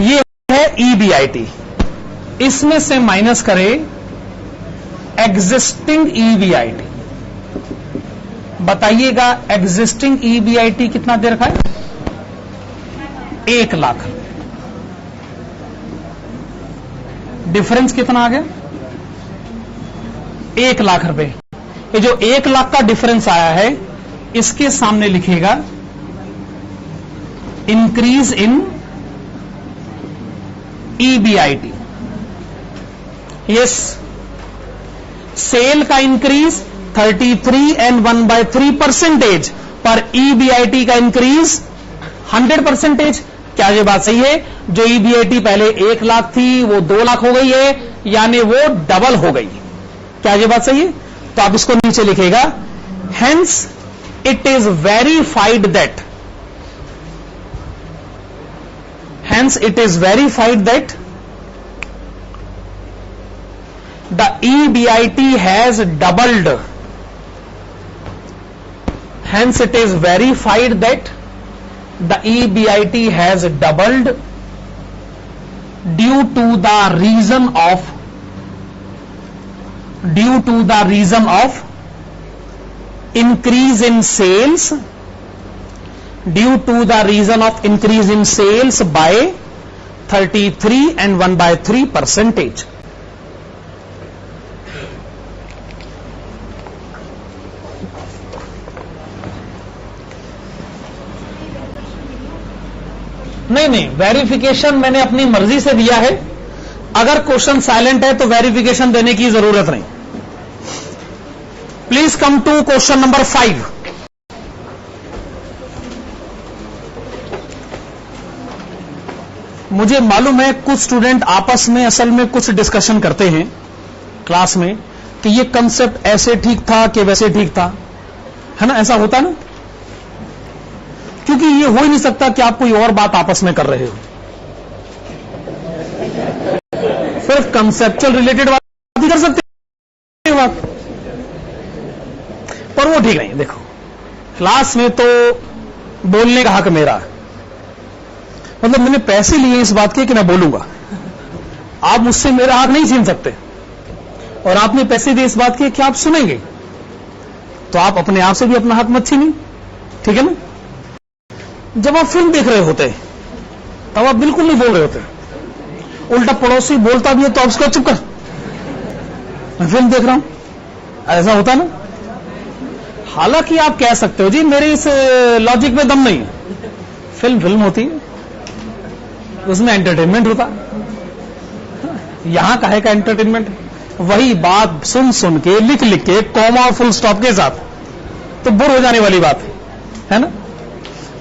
ये है EBIT. इसमें से माइनस करें एग्जिस्टिंग ईबीआईटी। बताइएगा एग्जिस्टिंग ईबीआईटी कितना दे रखा है? 1 लाख। डिफरेंस कितना आ गया? 1 लाख रुपए। ये जो 1 लाख का डिफरेंस आया है, इसके सामने लिखेगा increase in EBIT. Yes, sale का इंक्रीज 33 एंड 1/3%, पर ईबीआईटी का इंक्रीज 100%। क्या ये बात सही है? जो ईबीआईटी पहले 1 लाख थी वो 2 लाख हो गई है, यानी वो डबल हो गई। क्या ये बात सही है? तो आप इसको नीचे लिखेगा, hence it is verified that, hence it is verified that the EBIT has doubled. Hence it is verified that the EBIT has doubled due to the reason of increase in sales, due to the reason of increase in sales by 33 and 1/3%. नहीं, वेरिफिकेशन मैंने अपनी मर्जी से दिया है। अगर क्वेश्चन साइलेंट है तो वेरिफिकेशन देने की जरूरत नहीं। Please come to question number 5। मुझे मालूम है कुछ स्टूडेंट आपस में असल में कुछ डिस्कशन करते हैं क्लास में कि ये कंसेप्ट ऐसे ठीक था कि वैसे ठीक था, है ना? ऐसा होता ना, क्योंकि ये हो ही नहीं सकता कि आप कोई और बात आपस में कर रहे हो। सिर्फ कंसेप्चुअल रिलेटेड बात ही कर सकते हैं बात, पर वो ठीक नहीं। देखो, क्लास में तो बोलने का हक मेरा है, मतलब मैंने पैसे लिए इस बात के कि मैं बोलूंगा। आप मुझसे मेरा हक नहीं छीन सकते, और आपने पैसे दिए इस बात के कि आप सुनेंगे, तो आप अपने आप से भी अपना हक मत छीनिए, ठीक है ना? जब आप फिल्म देख रहे होते तब आप बिल्कुल नहीं बोल रहे होते, उल्टा पड़ोसी बोलता भी है तो आप उसको चुप कर, मैं फिल्म देख रहा हूं, ऐसा होता ना? हालांकि आप कह सकते हो जी मेरे इस लॉजिक में दम नहीं है, फिल्म होती है, उसमें एंटरटेनमेंट होता, यहां काहे का एंटरटेनमेंट? वही बात सुन सुन के, लिख लिख के, कॉमा और फुल स्टॉप के साथ, तो बोर हो जाने वाली बात है ना?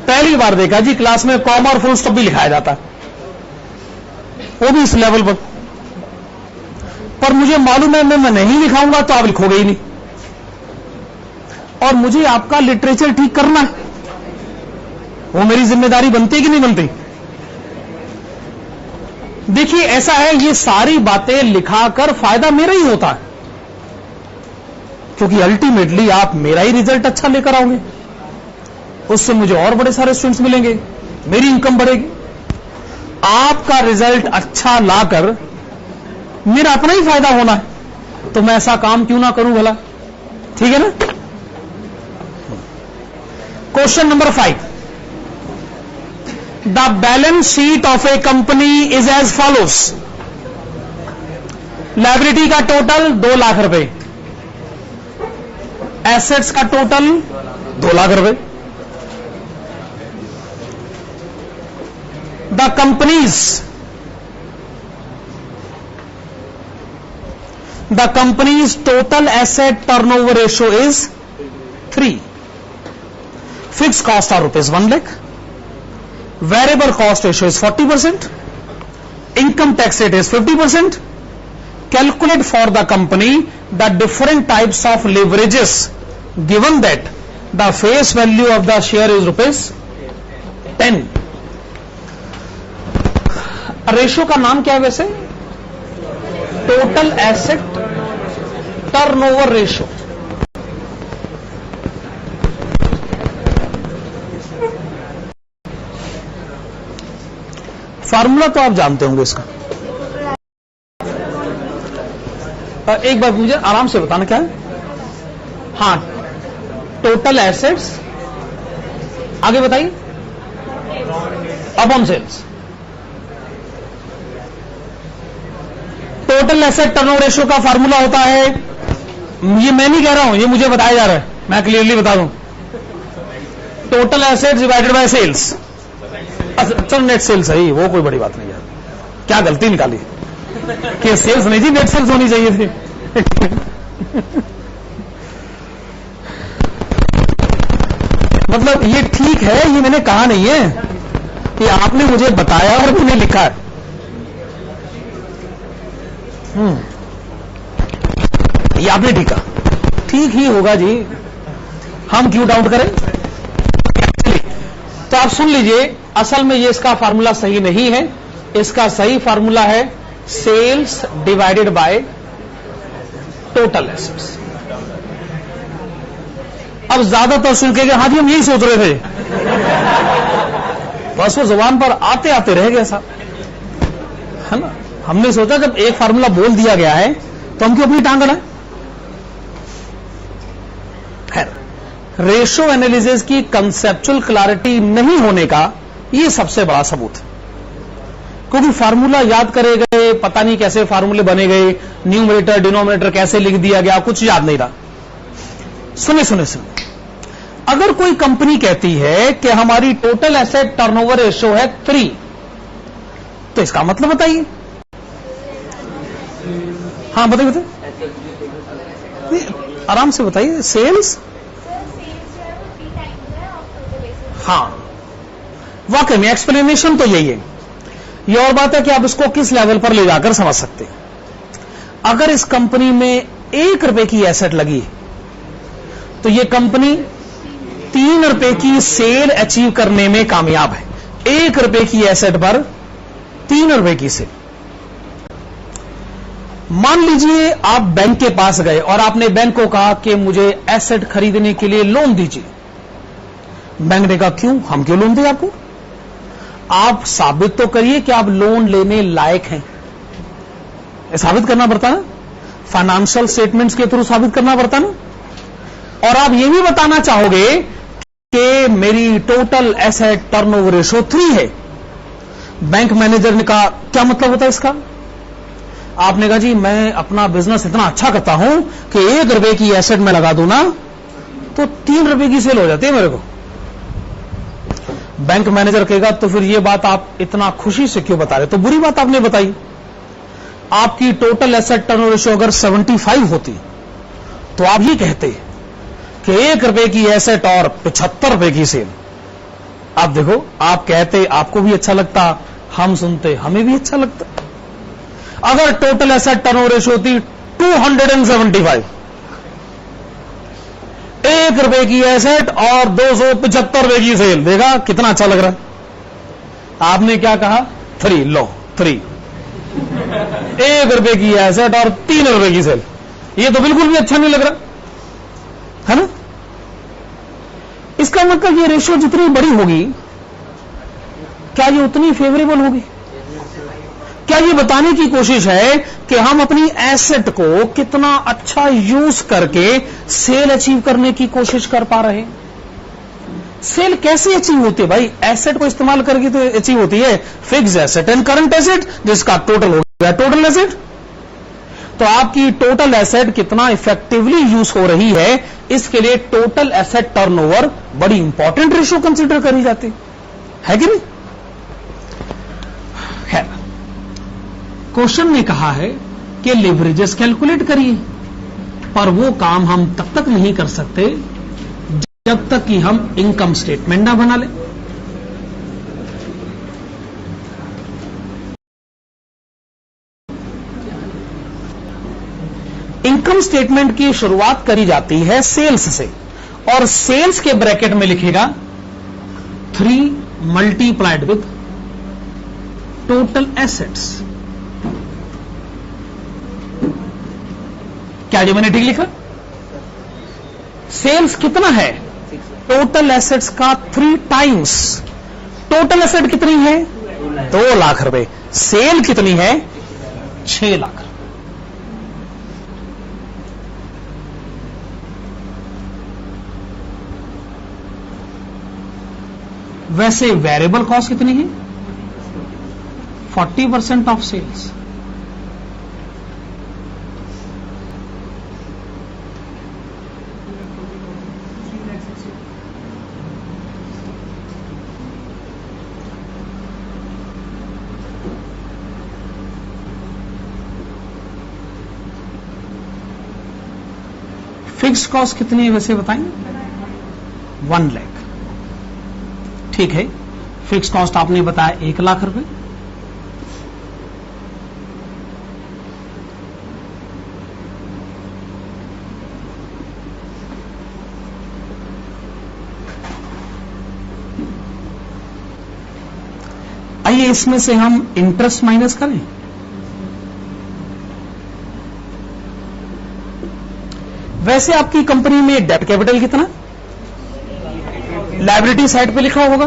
पहली बार देखा जी क्लास में कॉमा और फुल स्टॉप भी लिखाया जाता, वो भी इस लेवल पर मुझे मालूम है मैं नहीं लिखाऊंगा तो आप लिखोगे ही नहीं, और मुझे आपका लिटरेचर ठीक करना है, वो मेरी जिम्मेदारी बनती है कि नहीं बनती? देखिए ऐसा है, ये सारी बातें लिखाकर फायदा मेरा ही होता है, क्योंकि अल्टीमेटली आप मेरा ही रिजल्ट अच्छा लेकर आओगे, उससे मुझे और बड़े सारे स्टूडेंट्स मिलेंगे, मेरी इनकम बढ़ेगी। आपका रिजल्ट अच्छा लाकर मेरा अपना ही फायदा होना है, तो मैं ऐसा काम क्यों ना करूं भला, ठीक है ना? Question number 5, the balance sheet of a company is as follows. Liability का टोटल 2 लाख रुपए, एसेट्स का टोटल 2 लाख रुपए। The company's total asset turnover ratio is 3. Fixed cost are rupees 1 lakh. Variable cost ratio is 40%. Income tax rate is 50%. Calculate for the company the different types of leverages, given that the face value of the share is rupees 10. Ratio का नाम क्या है वैसे? Total asset turnover ratio. Formula तो आप जानते होंगे इसका, एक बार मुझे आराम से बताना क्या है। हाँ, टोटल एसेट्स, आगे बताइए, upon sales. Total asset turnover ratio का फार्मूला होता है, ये मैं नहीं कह रहा हूं, ये मुझे बताया जा रहा है, मैं क्लियरली बता दूं। Total assets divided by sales. चल नेट सेल्स है, वो कोई बड़ी बात नहीं यार, क्या गलती निकाली कि सेल्स नहीं जी, नेट सेल्स होनी चाहिए थी। मतलब ये ठीक है, ये मैंने कहा नहीं है, ये आपने मुझे बताया और मैंने लिखा है। ये आपने ठीक कहा, ठीक ही होगा जी, हम क्यों डाउट करें। तो आप सुन लीजिए, असल में ये इसका फार्मूला सही नहीं है, इसका सही फार्मूला है sales divided by total assets. अब ज्यादातर सुन के हाँ जी हम यही सोच रहे थे, बस वो जुबान पर आते आते रह गया साहब, है ना। हमने सोचा जब एक फार्मूला बोल दिया गया है तो हम क्यों अपनी टांग अड़ाएं। खैर, रेशो एनालिसिस की कंसेप्चुअल क्लैरिटी नहीं होने का ये सबसे बड़ा सबूत है, क्योंकि फार्मूला याद करे गए, पता नहीं कैसे फार्मूले बने गए, न्यूमरेटर डिनोमिनेटर कैसे लिख दिया गया, कुछ याद नहीं रहा। सुने सुने सुने, अगर कोई कंपनी कहती है कि हमारी टोटल एसेट टर्नओवर रेशियो है 3, तो इसका मतलब बताइए। हाँ बताइए बताइए, आराम से बताइए। सेल्स, हाँ वाकई में एक्सप्लेनेशन तो यही है। ये और बात है कि आप इसको किस लेवल पर ले जाकर समझ सकते हैं। अगर इस कंपनी में 1 रुपए की एसेट लगी तो ये कंपनी 3 रुपए की सेल अचीव करने में कामयाब है। 1 रुपए की एसेट पर 3 रुपए की सेल। मान लीजिए आप बैंक के पास गए और आपने बैंक को कहा कि मुझे एसेट खरीदने के लिए लोन दीजिए। बैंक ने कहा क्यों, हम क्यों लोन दें आपको, आप साबित तो करिए कि आप लोन लेने लायक हैं। साबित करना पड़ता है, फाइनेंशियल स्टेटमेंट्स के थ्रू साबित करना पड़ता है। और आप ये भी बताना चाहोगे कि मेरी टोटल एसेट टर्नओवर रेशियो 3 है। बैंक मैनेजर ने कहा क्या मतलब होता है इसका। आपने कहा जी मैं अपना बिजनेस इतना अच्छा करता हूं कि 1 रुपए की एसेट में लगा दूं ना तो 3 रुपए की सेल हो जाती है मेरे को। बैंक मैनेजर कहेगा तो फिर ये बात आप इतना खुशी से क्यों बता रहे, तो बुरी बात आपने बताई। आपकी टोटल एसेट टर्नओवर रेशियो अगर 75 होती तो आप ही कहते कि 1 रुपए की एसेट और 75 रुपए की सेल। आप देखो, आप कहते आपको भी अच्छा लगता, हम सुनते हमें भी अच्छा लगता। अगर टोटल एसेट टर्नओवर रेशियो होती 275, 1 रुपए की एसेट और 275 रुपए की सेल, देखा कितना अच्छा लग रहा है। आपने क्या कहा, 3 लो 3, 1 रुपए की एसेट और 3 रुपए की सेल, ये तो बिल्कुल भी अच्छा नहीं लग रहा है ना। इसका मतलब ये रेशियो जितनी बड़ी होगी क्या ये उतनी फेवरेबल होगी। क्या ये बताने की कोशिश है कि हम अपनी एसेट को कितना अच्छा यूज करके सेल अचीव करने की कोशिश कर पा रहे हैं। सेल कैसे अचीव होती है भाई, एसेट को इस्तेमाल करके तो अचीव होती है। Fix asset and current asset, जिसका टोटल हो गया टोटल एसेट। तो आपकी टोटल एसेट कितना इफेक्टिवली यूज हो रही है, इसके लिए टोटल एसेट टर्नओवर बड़ी इंपॉर्टेंट रेशियो कंसीडर करी जाती है कि नहीं। खैर, क्वेश्चन ने कहा है कि लिवरेजेस कैलकुलेट करिए, पर वो काम हम तब तक नहीं कर सकते जब तक कि हम इनकम स्टेटमेंट ना बना लें। इनकम स्टेटमेंट की शुरुआत करी जाती है सेल्स से, और सेल्स के ब्रैकेट में लिखेगा 3 मल्टीप्लाइड विद टोटल एसेट्स। क्या जो मैंने ठीक लिखा, सेल्स कितना है, टोटल एसेट्स का 3 टाइम्स। टोटल एसेट कितनी है, 2 लाख रुपए, सेल कितनी है, 6 लाख। वैसे वेरिएबल कॉस्ट कितनी है? 40% ऑफ सेल्स। फिक्स्ड कॉस्ट कितनी है वैसे बताएं? 1 लाख। ठीक है, फिक्स कॉस्ट आपने बताया 1 लाख रुपए। आइए इसमें से हम इंटरेस्ट माइनस करें। वैसे आपकी कंपनी में डेट कैपिटल कितना? लायबिलिटी साइड पे लिखा होगा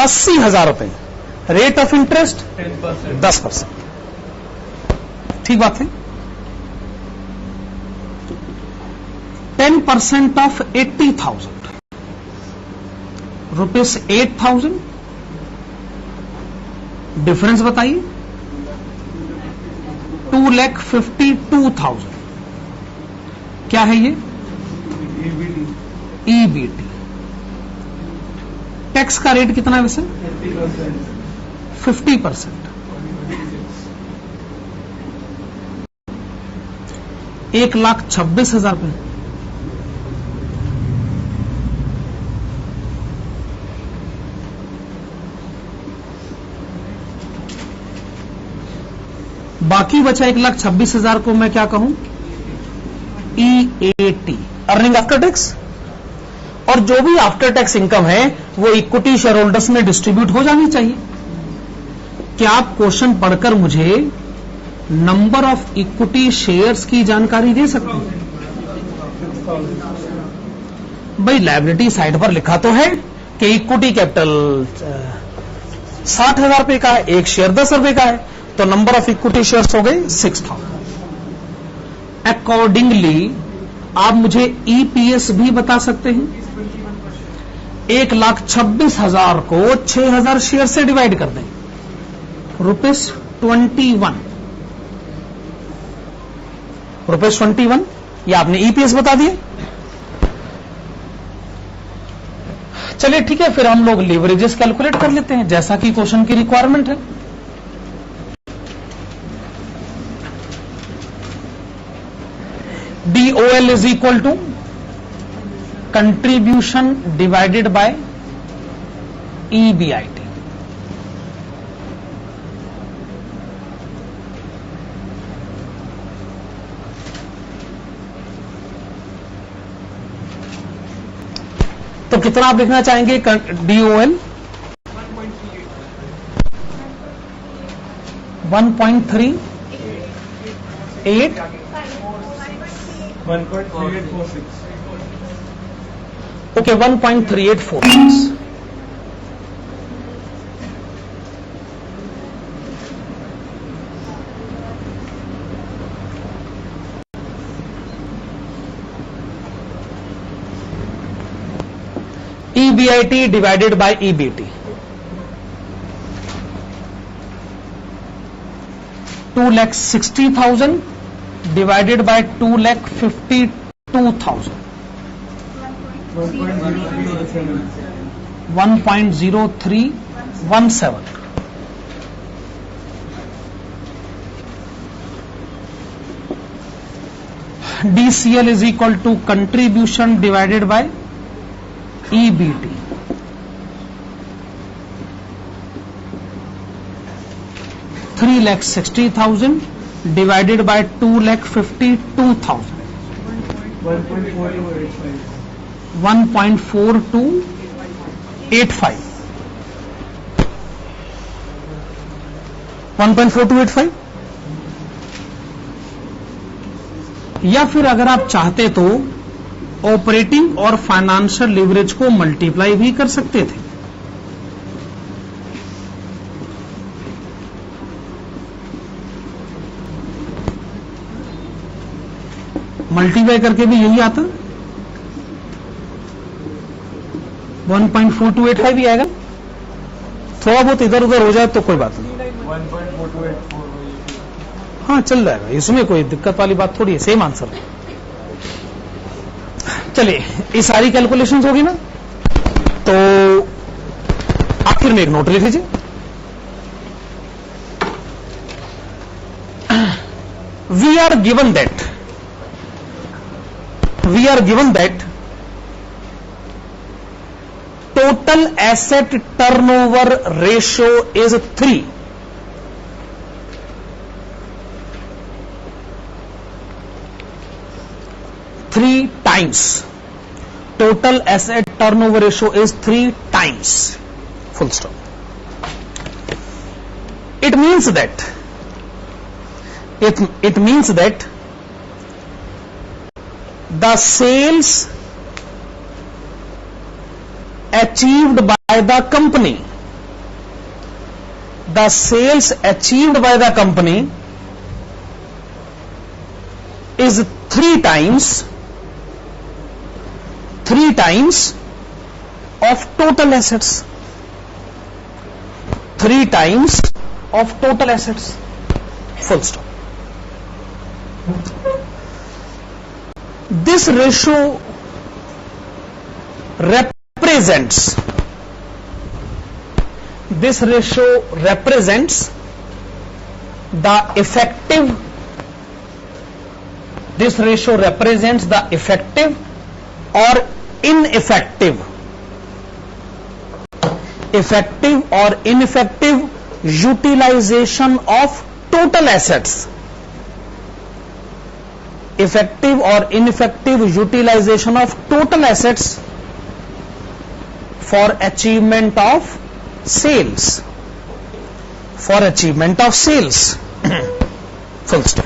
80,000 रुपए। Rate of interest 10%। ठीक बात है। 10% ऑफ 80,000 रुपीज 8,000। डिफरेंस बताइए। 2,52,000। क्या है ये? ईबीटी। टैक्स का रेट कितना है वैसे? 50%। 1,26,000 रुपए। बाकी बचा 1,26,000 को मैं क्या कहूं? EAT, earning after tax. और जो भी आफ्टर टैक्स इनकम है वो इक्विटी शेयर होल्डर्स में डिस्ट्रीब्यूट हो जानी चाहिए। क्या आप क्वेश्चन पढ़कर मुझे नंबर ऑफ इक्विटी शेयर्स की जानकारी दे सकते हैं? भाई लायबिलिटी साइड पर लिखा तो है कि इक्विटी कैपिटल 60,000 रुपए का है, एक शेयर 10 रुपए का है, तो नंबर ऑफ इक्विटी शेयर्स हो गए 6,000। अकॉर्डिंगली आप मुझे ईपीएस भी बता सकते हैं। 1,26,000 को 6,000 शेयर से डिवाइड कर दें, ₹21। ₹21 ये आपने ईपीएस बता दिए। चलिए ठीक है, फिर हम लोग लीवरेजेस कैलकुलेट कर लेते हैं जैसा कि क्वेश्चन की रिक्वायरमेंट है। DOL is equal to contribution divided by EBIT। तो कितना आप लिखना चाहेंगे? DOL 1.38 1.3846। Okay 1.3846। EBIT divided by EBT 2,60,000 divided by 2,52,000 1.0317। DCL is equal to contribution divided by EBT 3,60,000 divided by 2,52,000 1.4285 1.4285। या फिर अगर आप चाहते तो ऑपरेटिंग और फाइनेंशियल लीवरेज को मल्टीप्लाई भी कर सकते थे। मल्टीप्लाई करके भी यही आता। 1.4285 ही आएगा। थोड़ा बहुत इधर उधर हो जाए तो कोई बात नहीं, 1.4284। हाँ चल जाएगा, इसमें कोई दिक्कत वाली बात थोड़ी है, सेम आंसर है। चलिए, ये सारी कैलकुलेशंस होगी ना, तो आखिर में एक नोट लिख लीजिए। We are given that total asset turnover ratio is 3. Three times. Total asset turnover ratio is 3 times. Full stop. It means that the sales achieved by the company is 3 times of total assets. 3 times of total assets. Full stop. This ratio represents the effective or ineffective utilization of total assets. Effective or ineffective utilization of total assets for achievement of sales. Full stop.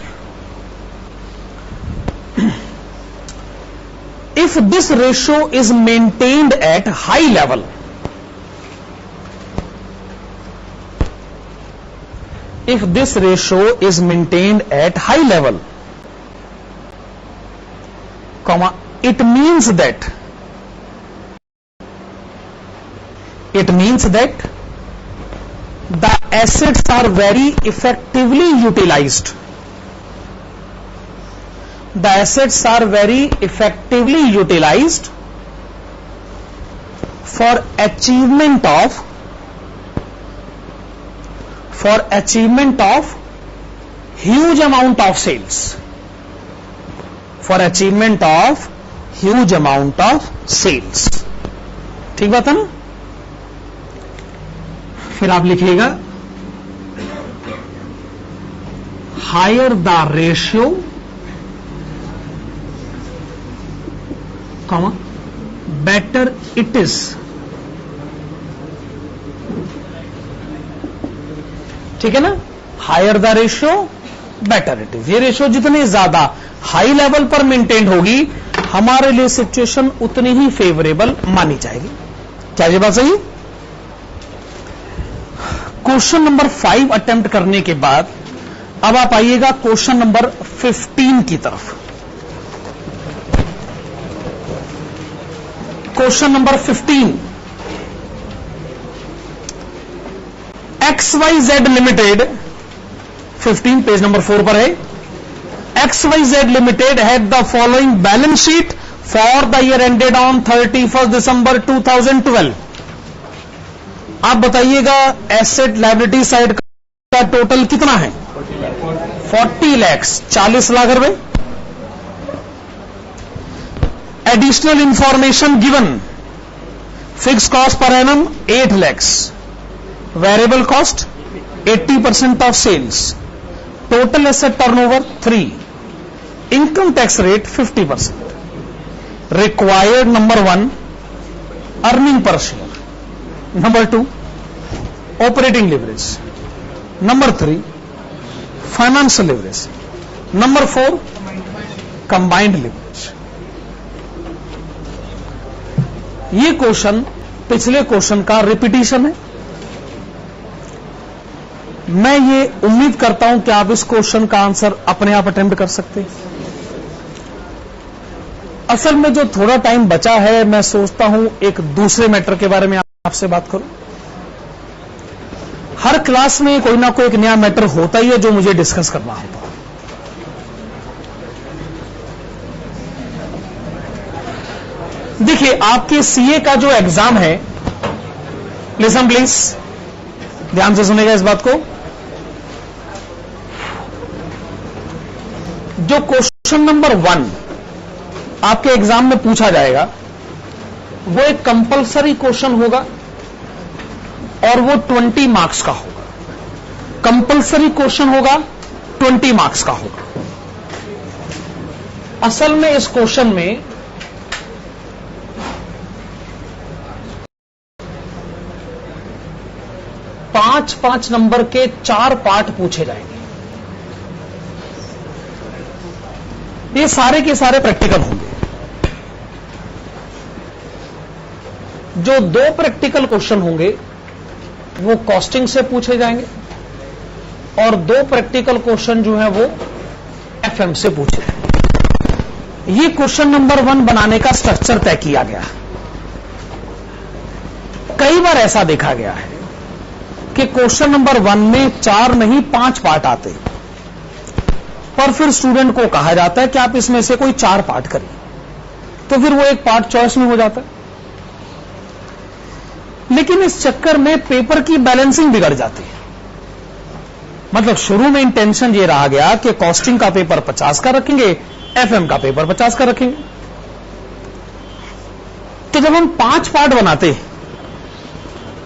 If this ratio is maintained at high level, comma, it means that the assets are very effectively utilized. For achievement of huge amount of sales. ठीक बात है ना? फिर आप लिखिएगा higher the ratio, comma, better it is. ठीक है ना? Higher the ratio better it is. ये रेशियो जितनी ज्यादा हाई लेवल पर मेंटेन होगी, हमारे लिए सिचुएशन उतनी ही फेवरेबल मानी जाएगी। क्या ये बात सही? क्वेश्चन नंबर 5 अटेम्प्ट करने के बाद अब आप आइएगा क्वेश्चन नंबर 15 की तरफ। Question number 15, XYZ limited, 15 page number 4 पर है। XYZ limited had the following balance sheet for the year ended on 31 December 2012। आप बताइएगा एसेट लायबिलिटी साइड का टोटल कितना है? 40 लाख, 40 लाख रुपए। Additional information given, fix cost per annum 8 lakhs, variable cost 80% of sales, total asset turnover 3, income tax rate 50%, required number 1 earning per share, number 2 operating leverage, number 3 financial leverage, number 4 combined leverage. ये क्वेश्चन पिछले क्वेश्चन का रिपीटिशन है। मैं ये उम्मीद करता हूं कि आप इस क्वेश्चन का आंसर अपने आप अटेम्प्ट कर सकते हैं। असल में जो थोड़ा टाइम बचा है, मैं सोचता हूं एक दूसरे मैटर के बारे में आपसे बात करूं। हर क्लास में कोई ना कोई एक नया मैटर होता ही है जो मुझे डिस्कस करना होता है। देखिए, आपके सीए का जो एग्जाम है, लिसन प्लीज, ध्यान से सुनेगा इस बात को। जो क्वेश्चन नंबर 1 आपके एग्जाम में पूछा जाएगा वो एक कंपलसरी क्वेश्चन होगा और वो 20 मार्क्स का होगा। कंपलसरी क्वेश्चन होगा, 20 मार्क्स का होगा। असल में इस क्वेश्चन में पांच नंबर के 4 पार्ट पूछे जाएंगे। ये सारे के सारे प्रैक्टिकल होंगे। जो 2 प्रैक्टिकल क्वेश्चन होंगे वो कॉस्टिंग से पूछे जाएंगे और 2 प्रैक्टिकल क्वेश्चन जो है वो एफएम से पूछे जाएंगे। ये क्वेश्चन नंबर 1 बनाने का स्ट्रक्चर तय किया गया। कई बार ऐसा देखा गया है कि क्वेश्चन नंबर 1 में 4 नहीं 5 पार्ट आते, पर फिर स्टूडेंट को कहा जाता है कि आप इसमें से कोई 4 पार्ट करिए, तो फिर वो एक पार्ट चॉइस में हो जाता है। लेकिन इस चक्कर में पेपर की बैलेंसिंग बिगड़ जाती है। मतलब शुरू में इंटेंशन ये रहा गया कि कॉस्टिंग का पेपर 50 का रखेंगे, एफएम का पेपर 50 का रखेंगे। तो जब हम 5 पार्ट बनाते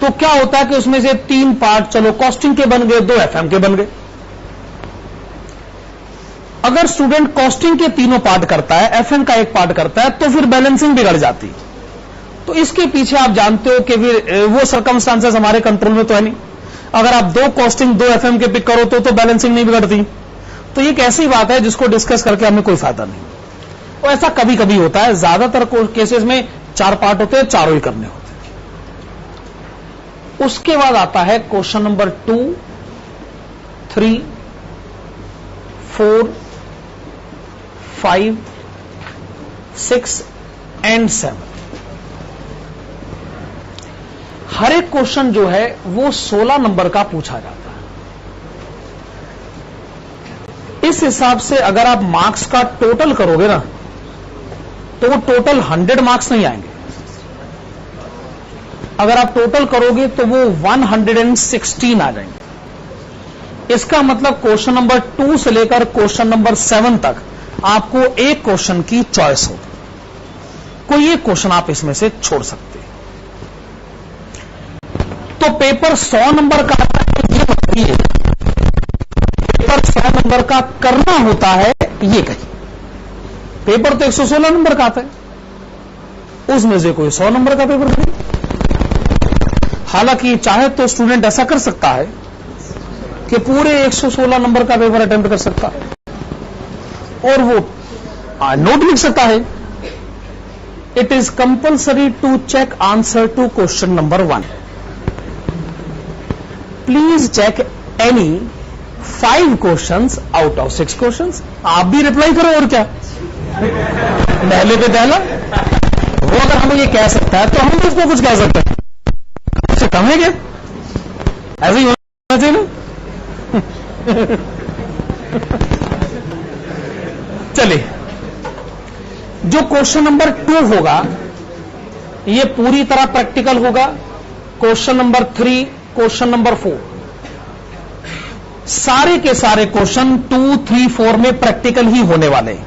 तो क्या होता है कि उसमें से 3 पार्ट चलो कॉस्टिंग के बन गए, 2 एफएम के बन गए। अगर स्टूडेंट कॉस्टिंग के तीनों पार्ट करता है, एफएम का एक पार्ट करता है, तो फिर बैलेंसिंग बिगड़ जाती है। तो इसके पीछे आप जानते हो कि फिर वो सर्कमस्टांसेस हमारे कंट्रोल में तो है नहीं। अगर आप 2 कॉस्टिंग 2 एफएम के पिक करो तो बैलेंसिंग नहीं बिगड़ती। तो ये एक ऐसी बात है जिसको डिस्कस करके हमें कोई फायदा नहीं। तो ऐसा कभी कभी होता है, ज्यादातर केसेस में 4 पार्ट होते हैं, चारों ही करने होते हैं। उसके बाद आता है क्वेश्चन नंबर 2, 3, 4, 5, 6 एंड 7। हर एक क्वेश्चन जो है वो 16 नंबर का पूछा जाता है। इस हिसाब से अगर आप मार्क्स का टोटल करोगे ना तो वो टोटल 100 मार्क्स नहीं आएंगे। अगर आप टोटल करोगे तो वो 116 आ जाएंगे। इसका मतलब क्वेश्चन नंबर 2 से लेकर क्वेश्चन नंबर 7 तक आपको एक क्वेश्चन की चॉइस होगी। कोई एक क्वेश्चन आप इसमें से छोड़ सकते हैं। तो पेपर 100 नंबर का आता है, ये बताइए पेपर 100 नंबर का करना होता है ये कहीं। पेपर तो 116 नंबर का आता है, उसमें से कोई 100 नंबर का पेपर करें। हालांकि चाहे तो स्टूडेंट ऐसा कर सकता है कि पूरे 116 नंबर का पेपर अटेम्प्ट कर सकता है और वो नोट लिख सकता है। It is compulsory to check answer to question number 1। Please check any 5 questions out of 6 questions. आप भी रिप्लाई करो और क्या, पहले पे पहला। वो अगर हमें ये कह सकता है तो हम भी उसको कुछ कह सकते हैं। उससे कम है क्या? ऐसे ही होना चाहिए ना। चलिए, जो क्वेश्चन नंबर 2 होगा ये पूरी तरह प्रैक्टिकल होगा। क्वेश्चन नंबर 3, क्वेश्चन नंबर 4, सारे के सारे क्वेश्चन 2, 3, 4 में प्रैक्टिकल ही होने वाले हैं।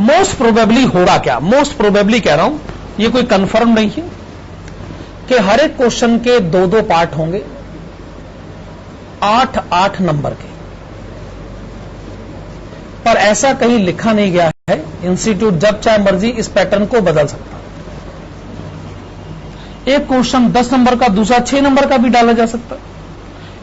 मोस्ट प्रोबेबली होगा क्या, मोस्ट प्रोबेबली कह रहा हूं, ये कोई कंफर्म नहीं है कि हर एक क्वेश्चन के 2-2 पार्ट होंगे, 8-8 नंबर के। पर ऐसा कहीं लिखा नहीं गया है। इंस्टीट्यूट जब चाहे मर्जी इस पैटर्न को बदल सकता है। एक क्वेश्चन 10 नंबर का, दूसरा 6 नंबर का भी डाला जा सकता है।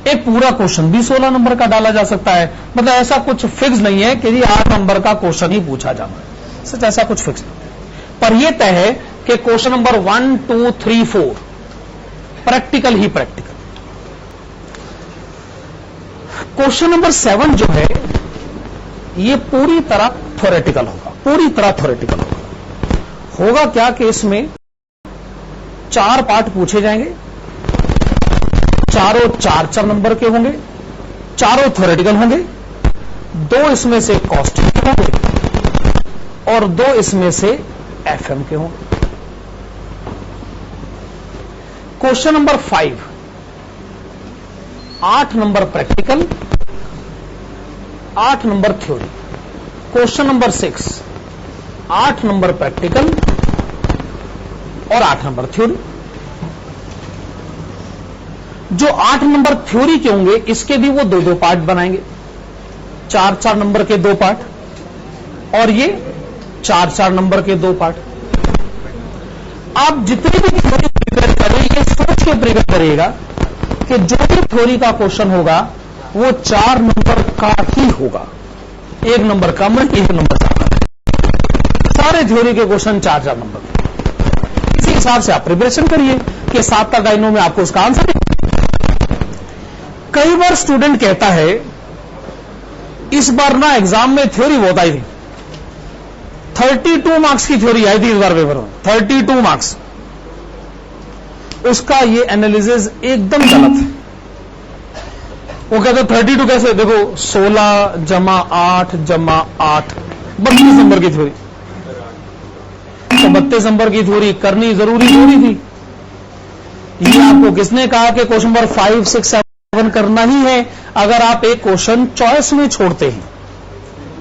एक पूरा क्वेश्चन भी 16 नंबर का डाला जा सकता है। मतलब ऐसा कुछ फिक्स नहीं है कि 8 नंबर का क्वेश्चन ही पूछा जाना है, सच ऐसा कुछ फिक्स नहीं। पर यह तय है कि क्वेश्चन नंबर 1, 2, 3, 4 प्रैक्टिकल ही प्रैक्टिकल। क्वेश्चन नंबर 7 जो है ये पूरी तरह थ्योरेटिकल होगा। पूरी तरह थ्योरेटिकल होगा क्या कि इसमें 4 पार्ट पूछे जाएंगे, चारों 4 नंबर के होंगे, चारों थ्योरेटिकल होंगे, 2 इसमें से कॉस्टिंग के होंगे और 2 इसमें से एफएम के होंगे। Question number 5, 8 number practical, 8 number theory. Question number 6, 8 number practical और 8 नंबर थ्योरी। जो 8 नंबर थ्योरी के होंगे इसके भी वो 2-2 पार्ट बनाएंगे, 4-4 नंबर के 2 पार्ट और ये 4-4 नंबर के 2 पार्ट। आप जितने भी थ्योरी प्रिपेयर करें ये सोच के प्रिपेयर करिएगा कि जो भी थ्योरी का क्वेश्चन होगा वो 4 नंबर का ही होगा, 1 नंबर कम है, 1 नंबर ज्यादा है। सारे थ्योरी के क्वेश्चन 4-4 नंबर। इसी हिसाब से आप प्रिपरेशन करिए कि 7 तक लाइनों में आपको उसका आंसर। कई बार स्टूडेंट कहता है इस बार ना एग्जाम में थ्योरी बहुत आई थी, 32 मार्क्स की थ्योरी आई थी इस बार पेपर में, 32 मार्क्स। उसका ये एनालिसिस एकदम गलत है। वो कहते 32 कैसे, देखो 16 जमा 8 जमा 8 32 नंबर की थ्योरी। तो 32 नंबर की थ्योरी करनी जरूरी थोड़ी थी। ये आपको किसने कहा कि क्वेश्चन नंबर 5, 6, 7 करना ही है अगर आप एक क्वेश्चन चॉइस में छोड़ते हैं?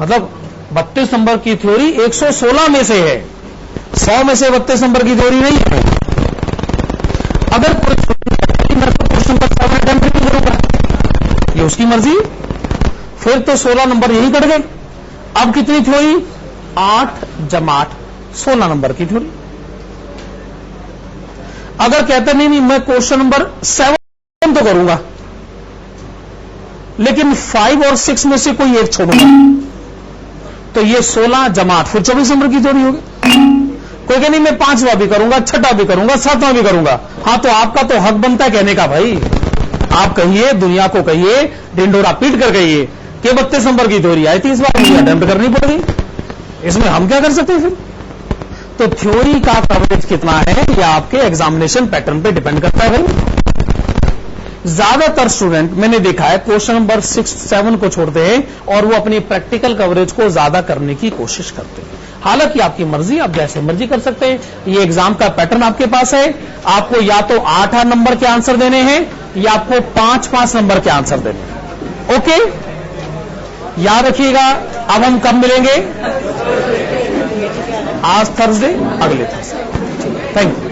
मतलब 32 नंबर की थ्योरी 116 में से है, 100 में से 32 नंबर की थ्योरी नहीं है। अगर कोई क्वेश्चन नंबर 7 अटेम्प्ट नहीं करूंगा, ये उसकी मर्जी, फिर तो 16 नंबर यही कट गए। अब कितनी थ्योरी? 8 जमा 8 16 नंबर की थ्योरी। अगर कहते नहीं मैं क्वेश्चन नंबर 7 तो करूंगा लेकिन 5 और 6 में से कोई एक छोड़ूंगा, तो ये 16 जमा 8 फिर 24 नंबर की थ्योरी होगी। कोई कहे नहीं मैं 5वां भी करूंगा, 6वां भी करूंगा, 7वां भी करूंगा। हाँ, तो आपका तो हक बनता है कहने का भाई। आप कहिए, दुनिया को कहिए, ढिंडोरा पीट कर कहिए कि 32 नंबर की थ्योरी आई थी इस बार, मुझे अटेम्प्ट करनी पड़ेगी। इसमें हम क्या कर सकते हैं फिर? तो थ्योरी का कवरेज कितना है यह आपके एग्जामिनेशन पैटर्न पे डिपेंड करता है भाई। ज्यादातर स्टूडेंट मैंने देखा है क्वेश्चन नंबर 6, 7 को छोड़ते हैं और वो अपनी प्रैक्टिकल कवरेज को ज्यादा करने की कोशिश करते हैं। हालांकि आपकी मर्जी, आप जैसे मर्जी कर सकते हैं। ये एग्जाम का पैटर्न आपके पास है। आपको या तो 8 नंबर के आंसर देने हैं या आपको 5 नंबर के आंसर देने हैं। ओके, याद रखिएगा। अब हम कब मिलेंगे? आज थर्सडे, अगले थर्सडे। Thank you.